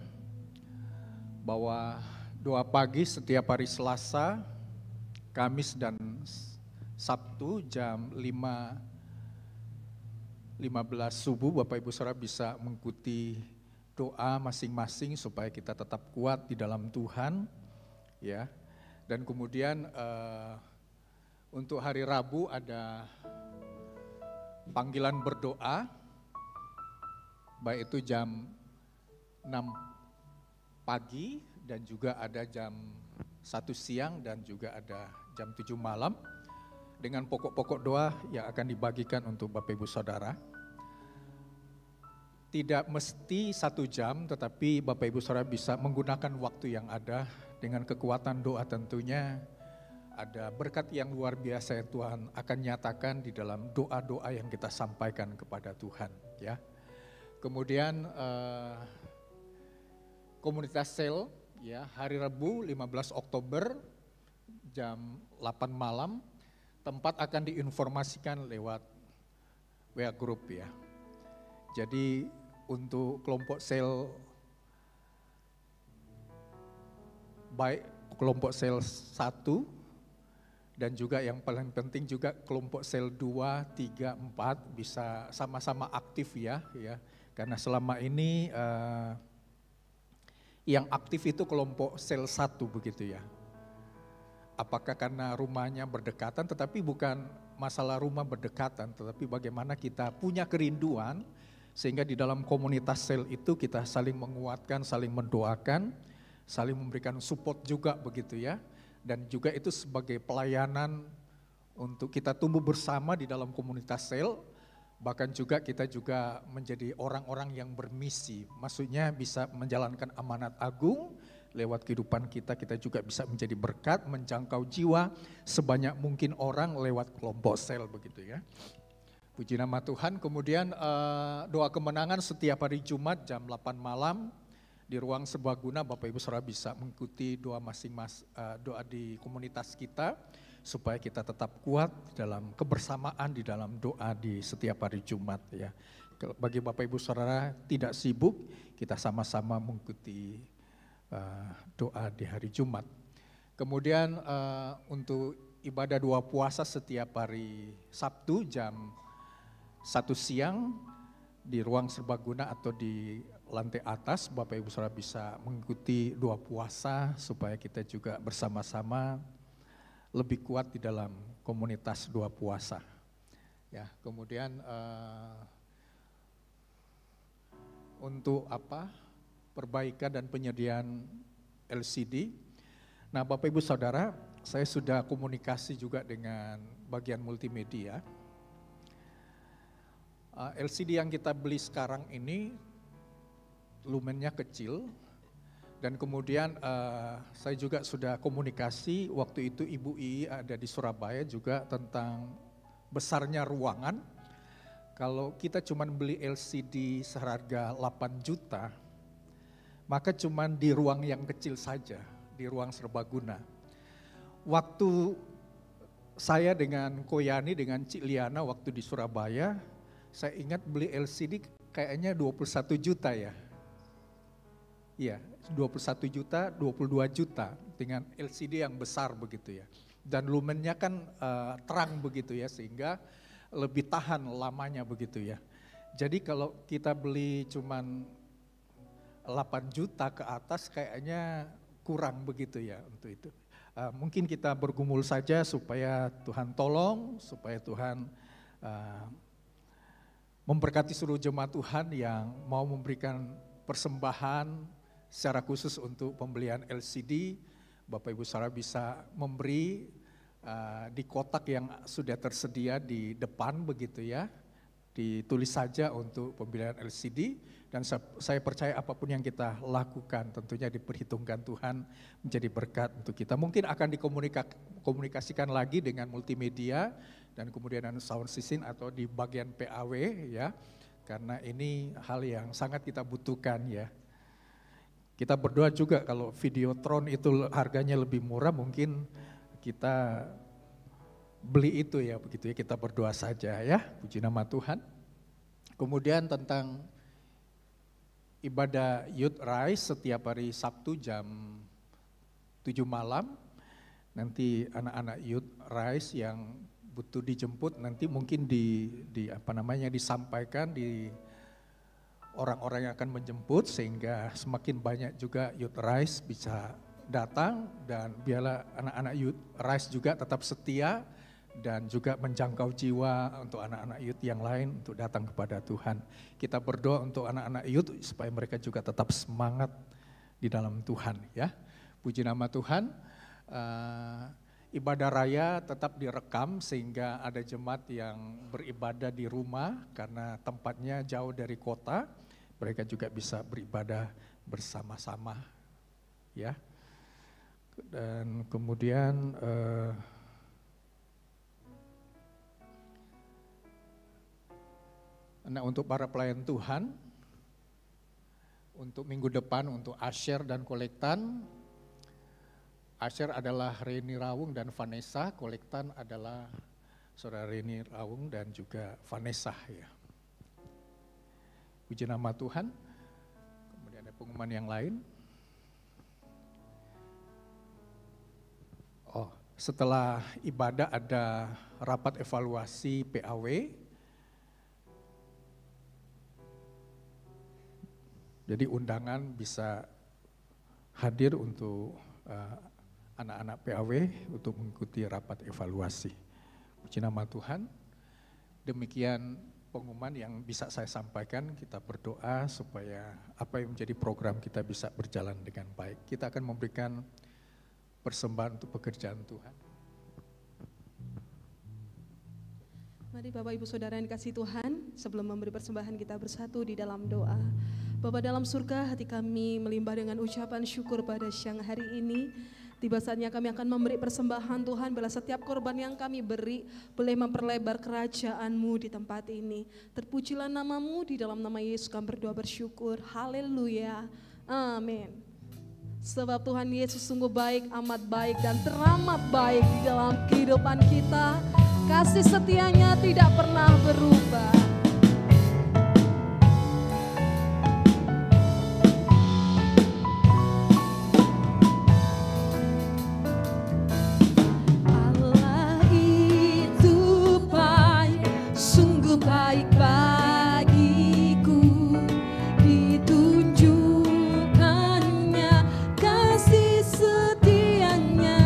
bahwa doa pagi setiap hari Selasa, Kamis dan Sabtu jam 5.15 subuh, Bapak Ibu Saudara bisa mengikuti doa masing-masing supaya kita tetap kuat di dalam Tuhan, ya. Dan kemudian untuk hari Rabu ada panggilan berdoa, baik itu jam 6 pagi dan juga ada jam 1 siang dan juga ada jam 7 malam dengan pokok-pokok doa yang akan dibagikan untuk Bapak Ibu Saudara. Tidak mesti 1 jam, tetapi Bapak Ibu Saudara bisa menggunakan waktu yang ada dengan kekuatan doa tentunya. Ada berkat yang luar biasa yang Tuhan akan nyatakan di dalam doa-doa yang kita sampaikan kepada Tuhan, ya. Kemudian komunitas sel, ya, hari Rabu 15 Oktober jam 8 malam, tempat akan diinformasikan lewat WA Group, ya. Jadi untuk kelompok sel, baik kelompok sel 1 dan juga yang paling penting juga kelompok sel 2, 3, 4 bisa sama-sama aktif, ya. Karena selama ini yang aktif itu kelompok sel 1 begitu, ya. Apakah karena rumahnya berdekatan, tetapi bukan masalah rumah berdekatan, tetapi bagaimana kita punya kerinduan sehingga di dalam komunitas sel itu kita saling menguatkan, saling mendoakan, saling memberikan support juga begitu, ya. Dan juga itu sebagai pelayanan untuk kita tumbuh bersama di dalam komunitas sel. Bahkan juga kita juga menjadi orang-orang yang bermisi, maksudnya bisa menjalankan amanat agung lewat kehidupan kita. Kita juga bisa menjadi berkat, menjangkau jiwa sebanyak mungkin orang lewat kelompok sel begitu, ya. Puji nama Tuhan. Kemudian doa kemenangan setiap hari Jumat jam 8 malam di ruang serbaguna. Bapak Ibu Saudara bisa mengikuti doa doa di komunitas kita supaya kita tetap kuat dalam kebersamaan di dalam doa di setiap hari Jumat, ya. Bagi Bapak Ibu Saudara tidak sibuk, kita sama-sama mengikuti doa di hari Jumat. Kemudian untuk ibadah doa puasa setiap hari Sabtu jam 1 siang di ruang serbaguna atau di lantai atas, Bapak Ibu Saudara bisa mengikuti doa puasa supaya kita juga bersama-sama lebih kuat di dalam komunitas doa puasa. Ya, kemudian untuk perbaikan dan penyediaan LCD. Nah, Bapak Ibu Saudara, saya sudah komunikasi juga dengan bagian multimedia. LCD yang kita beli sekarang ini lumennya kecil, dan kemudian saya juga sudah komunikasi waktu itu Ibu Ii ada di Surabaya juga tentang besarnya ruangan. Kalau kita cuma beli LCD seharga 8 juta, maka cuma di ruang yang kecil saja, di ruang serbaguna. Waktu saya dengan Koyani, dengan Cik Liana waktu di Surabaya, saya ingat beli LCD kayaknya 21 juta ya. Iya, 21 juta, 22 juta dengan LCD yang besar begitu ya. Dan lumennya kan terang begitu ya, sehingga lebih tahan lamanya begitu ya. Jadi kalau kita beli cuman 8 juta ke atas kayaknya kurang begitu ya untuk itu. Mungkin kita bergumul saja supaya Tuhan tolong, supaya Tuhan memberkati seluruh jemaat Tuhan yang mau memberikan persembahan secara khusus untuk pembelian LCD. Bapak Ibu Saudara bisa memberi di kotak yang sudah tersedia di depan begitu ya. Ditulis saja untuk pembelian LCD, dan saya percaya apapun yang kita lakukan tentunya diperhitungkan Tuhan menjadi berkat untuk kita. Mungkin akan dikomunikasikan lagi dengan multimedia dan kemudian sound system atau di bagian PAW ya, karena ini hal yang sangat kita butuhkan ya. Kita berdoa juga kalau Videotron itu harganya lebih murah, mungkin kita beli itu ya, begitu ya, kita berdoa saja ya, puji nama Tuhan. Kemudian tentang ibadah Youth Rise setiap hari Sabtu jam 7 malam, nanti anak-anak Youth Rise yang butuh dijemput nanti mungkin disampaikan di orang-orang yang akan menjemput, sehingga semakin banyak juga Youth Rise bisa datang, dan biarlah anak-anak Youth Rise juga tetap setia dan juga menjangkau jiwa untuk anak-anak youth yang lain untuk datang kepada Tuhan. Kita berdoa untuk anak-anak youth supaya mereka juga tetap semangat di dalam Tuhan ya. Puji nama Tuhan. Ibadah raya tetap direkam sehingga ada jemaat yang beribadah di rumah karena tempatnya jauh dari kota, mereka juga bisa beribadah bersama-sama ya. Dan kemudian nah, untuk para pelayan Tuhan, untuk minggu depan untuk Asher dan Kolektan, Asher adalah Reni Rawung dan Vanessa, Kolektan adalah saudara Reni Rawung dan juga Vanessa ya. Puji nama Tuhan. Kemudian ada pengumuman yang lain. Oh, setelah ibadah ada rapat evaluasi PAW. Jadi undangan bisa hadir untuk anak-anak PAW untuk mengikuti rapat evaluasi. Puji nama Tuhan. Demikian pengumuman yang bisa saya sampaikan. Kita berdoa supaya apa yang menjadi program kita bisa berjalan dengan baik. Kita akan memberikan persembahan untuk pekerjaan Tuhan. Mari Bapak Ibu Saudara yang dikasihi Tuhan, sebelum memberi persembahan kita bersatu di dalam doa. Bapa dalam surga, hati kami melimpah dengan ucapan syukur pada siang hari ini. Tiba saatnya kami akan memberi persembahan Tuhan, bila setiap korban yang kami beri boleh memperlebar kerajaan-Mu di tempat ini. Terpujilah nama-Mu, di dalam nama Yesus kami berdoa bersyukur. Haleluya. Amin. Sebab Tuhan Yesus sungguh baik, amat baik dan teramat baik di dalam kehidupan kita. Kasih setianya tidak pernah berubah. Allah itu baik, sungguh baik bagiku. Ditunjukkannya kasih setianya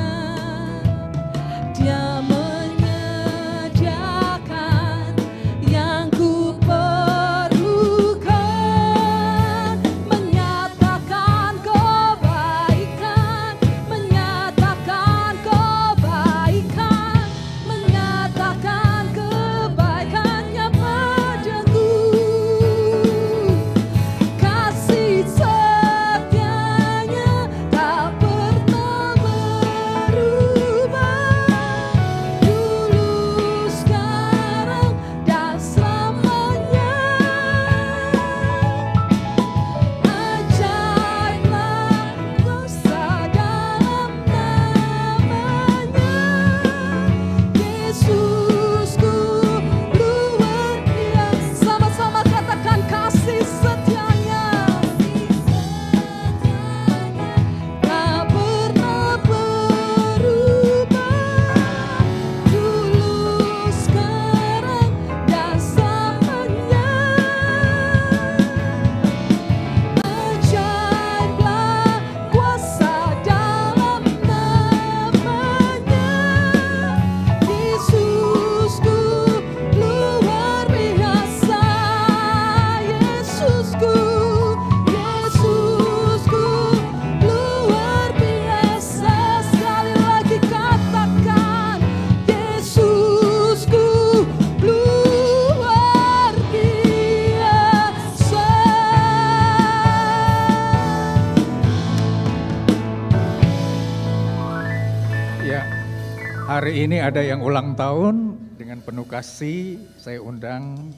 hari ini ada yang ulang tahun, dengan penuh kasih saya undang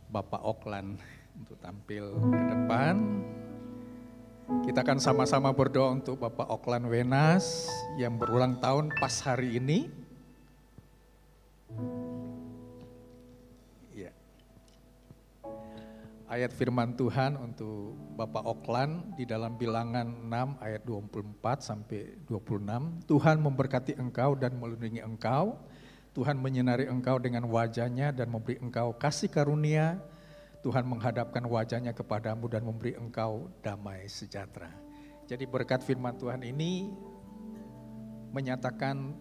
Bapak Oklan untuk tampil ke depan. Kita akan sama-sama berdoa untuk Bapak Oklan Wenas yang berulang tahun pas hari ini. Ya. Ayat firman Tuhan untuk Bapak Oklan di dalam Bilangan 6 ayat 24 sampai 26. Tuhan memberkati engkau dan melindungi engkau. Tuhan menyinari engkau dengan wajahnya dan memberi engkau kasih karunia. Tuhan menghadapkan wajahnya kepadamu dan memberi engkau damai sejahtera. Jadi berkat firman Tuhan ini menyatakan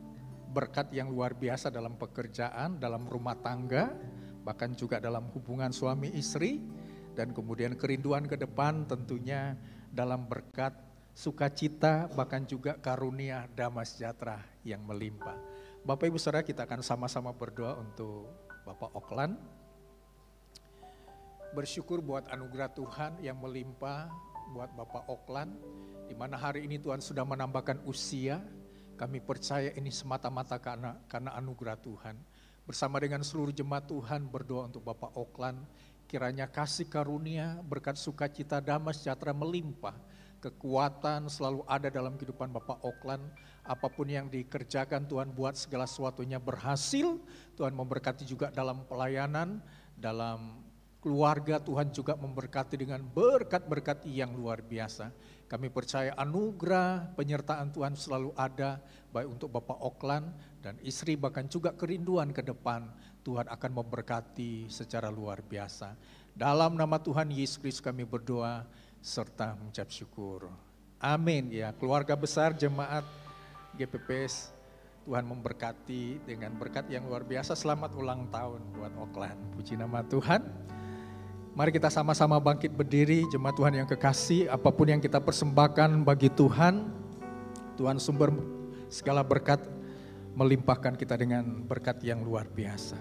berkat yang luar biasa dalam pekerjaan, dalam rumah tangga, bahkan juga dalam hubungan suami istri, dan kemudian kerinduan ke depan tentunya dalam berkat sukacita, bahkan juga karunia damai sejahtera yang melimpah. Bapak Ibu Saudara, kita akan sama-sama berdoa untuk Bapak Oklan. Bersyukur buat anugerah Tuhan yang melimpah buat Bapak Oklan, di mana hari ini Tuhan sudah menambahkan usia. Kami percaya ini semata-mata karena anugerah Tuhan. Bersama dengan seluruh jemaat Tuhan berdoa untuk Bapak Oklan, kiranya kasih karunia, berkat sukacita, damai sejahtera melimpah. Kekuatan selalu ada dalam kehidupan Bapak Oklan. Apapun yang dikerjakan Tuhan buat segala sesuatunya berhasil. Tuhan memberkati juga dalam pelayanan, dalam keluarga. Tuhan juga memberkati dengan berkat-berkat yang luar biasa. Kami percaya anugerah penyertaan Tuhan selalu ada, baik untuk Bapak Oklan dan istri, bahkan juga kerinduan ke depan. Tuhan akan memberkati secara luar biasa. Dalam nama Tuhan Yesus Kristus kami berdoa serta mengucap syukur. Amin. Ya, keluarga besar jemaat GPPS, Tuhan memberkati dengan berkat yang luar biasa. Selamat ulang tahun buat Oklan. Puji nama Tuhan. Mari kita sama-sama bangkit berdiri, jemaat Tuhan yang kekasih. Apapun yang kita persembahkan bagi Tuhan, Tuhan sumber segala berkat melimpahkan kita dengan berkat yang luar biasa.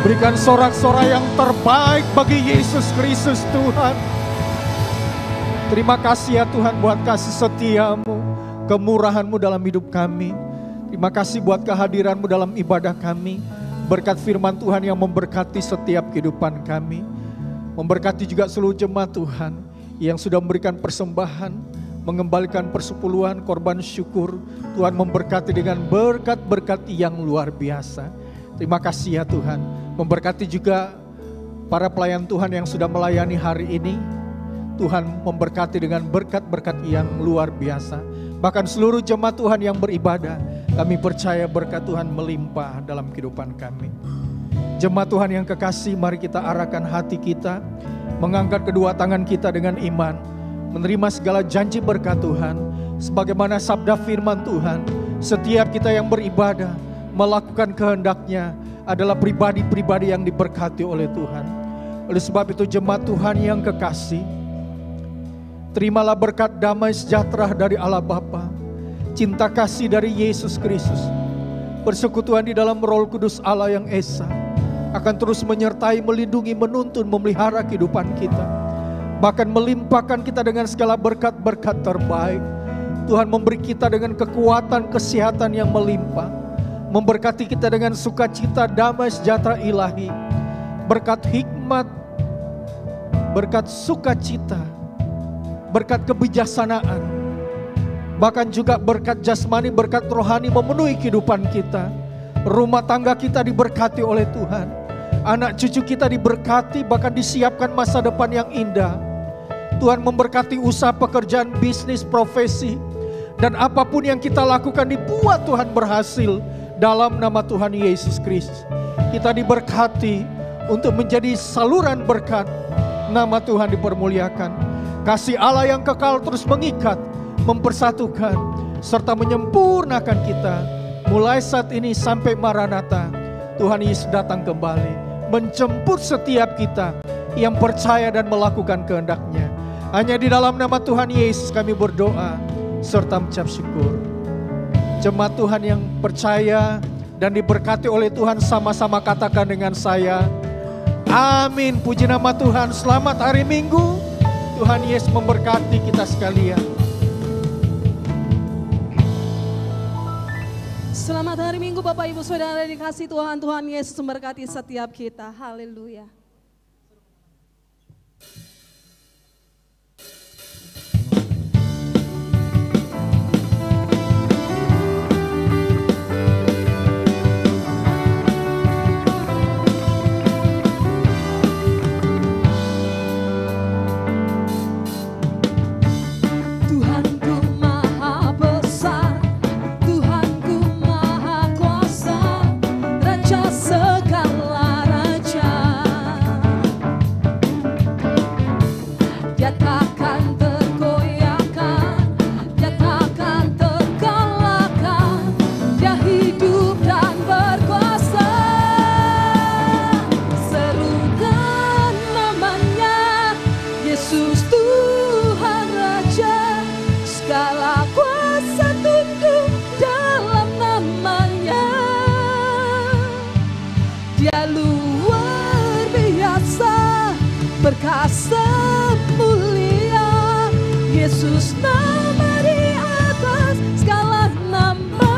Berikan sorak-sorai yang terbaik bagi Yesus Kristus Tuhan. Terima kasih ya Tuhan buat kasih setiamu, kemurahan-Mu dalam hidup kami. Terima kasih buat kehadiran-Mu dalam ibadah kami. Berkat firman Tuhan yang memberkati setiap kehidupan kami. Memberkati juga seluruh jemaat Tuhan yang sudah memberikan persembahan, mengembalikan persepuluhan, korban syukur. Tuhan memberkati dengan berkat-berkat yang luar biasa. Terima kasih ya Tuhan. Memberkati juga para pelayan Tuhan yang sudah melayani hari ini. Tuhan memberkati dengan berkat-berkat yang luar biasa. Bahkan seluruh jemaat Tuhan yang beribadah, kami percaya berkat Tuhan melimpah dalam kehidupan kami. Jemaat Tuhan yang kekasih, mari kita arahkan hati kita, mengangkat kedua tangan kita dengan iman, menerima segala janji berkat Tuhan. Sebagaimana sabda firman Tuhan, setiap kita yang beribadah, melakukan kehendak-Nya, adalah pribadi-pribadi yang diberkati oleh Tuhan. Oleh sebab itu jemaat Tuhan yang kekasih, terimalah berkat damai sejahtera dari Allah Bapa, cinta kasih dari Yesus Kristus, persekutuan di dalam Roh Kudus Allah yang Esa akan terus menyertai, melindungi, menuntun, memelihara kehidupan kita, bahkan melimpahkan kita dengan segala berkat-berkat terbaik. Tuhan memberi kita dengan kekuatan, kesehatan yang melimpah, memberkati kita dengan sukacita, damai sejahtera ilahi, berkat hikmat, berkat sukacita, berkat kebijaksanaan, bahkan juga berkat jasmani, berkat rohani memenuhi kehidupan kita. Rumah tangga kita diberkati oleh Tuhan, anak cucu kita diberkati, bahkan disiapkan masa depan yang indah. Tuhan memberkati usaha, pekerjaan, bisnis, profesi, dan apapun yang kita lakukan dibuat Tuhan berhasil dalam nama Tuhan Yesus Kristus. Kita diberkati untuk menjadi saluran berkat. Nama Tuhan dipermuliakan. Kasih Allah yang kekal terus mengikat, mempersatukan, serta menyempurnakan kita. Mulai saat ini sampai Maranatha, Tuhan Yesus datang kembali, menjemput setiap kita yang percaya dan melakukan kehendak-Nya. Hanya di dalam nama Tuhan Yesus kami berdoa serta mengucap syukur. Jemaat Tuhan yang percaya dan diberkati oleh Tuhan, sama-sama katakan dengan saya, amin. Puji nama Tuhan. Selamat hari Minggu. Tuhan Yesus memberkati kita sekalian. Selamat hari Minggu Bapak Ibu Saudara dikasih Tuhan. Tuhan Yesus memberkati setiap kita. Haleluya. Perkasa mulia Yesus, nama di atas segala nama.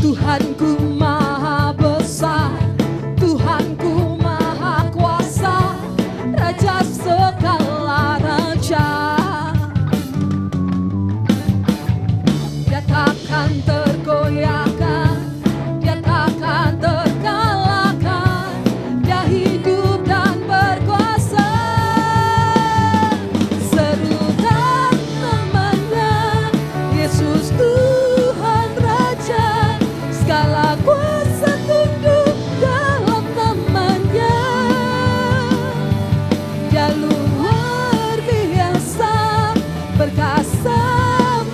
Tuhanku maha besar, Tuhanku maha kuasa, Raja segala raja. Dia takkan tergoyahkan, Dia takkan terkalahkan, Dia hidup dan berkuasa. Serukan namanya, Yesus Tuhan Raja, segala kuasa tunduk dalam namanya. Dia luar biasa, perkasa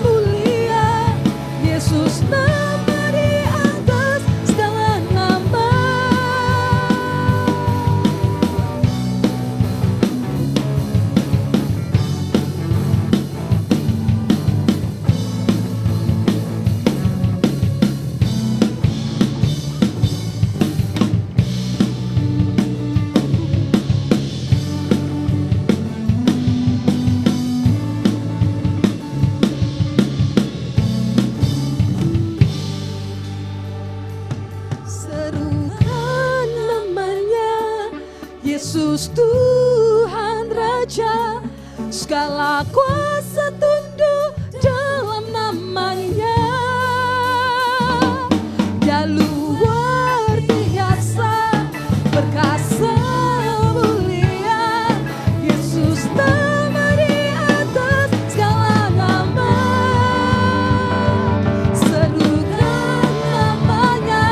mulia, Yesus nama di atas segala nama. Serukan namanya, Yesus Tuhan Raja, segala kuasa tunduk dalam namanya. Dia luar biasa, perkasa mulia, Yesus nama di atas segala nama. Serukan namanya,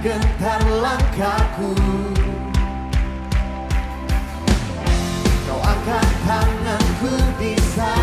gentar langkahku. Kau angkat tanganku di sana.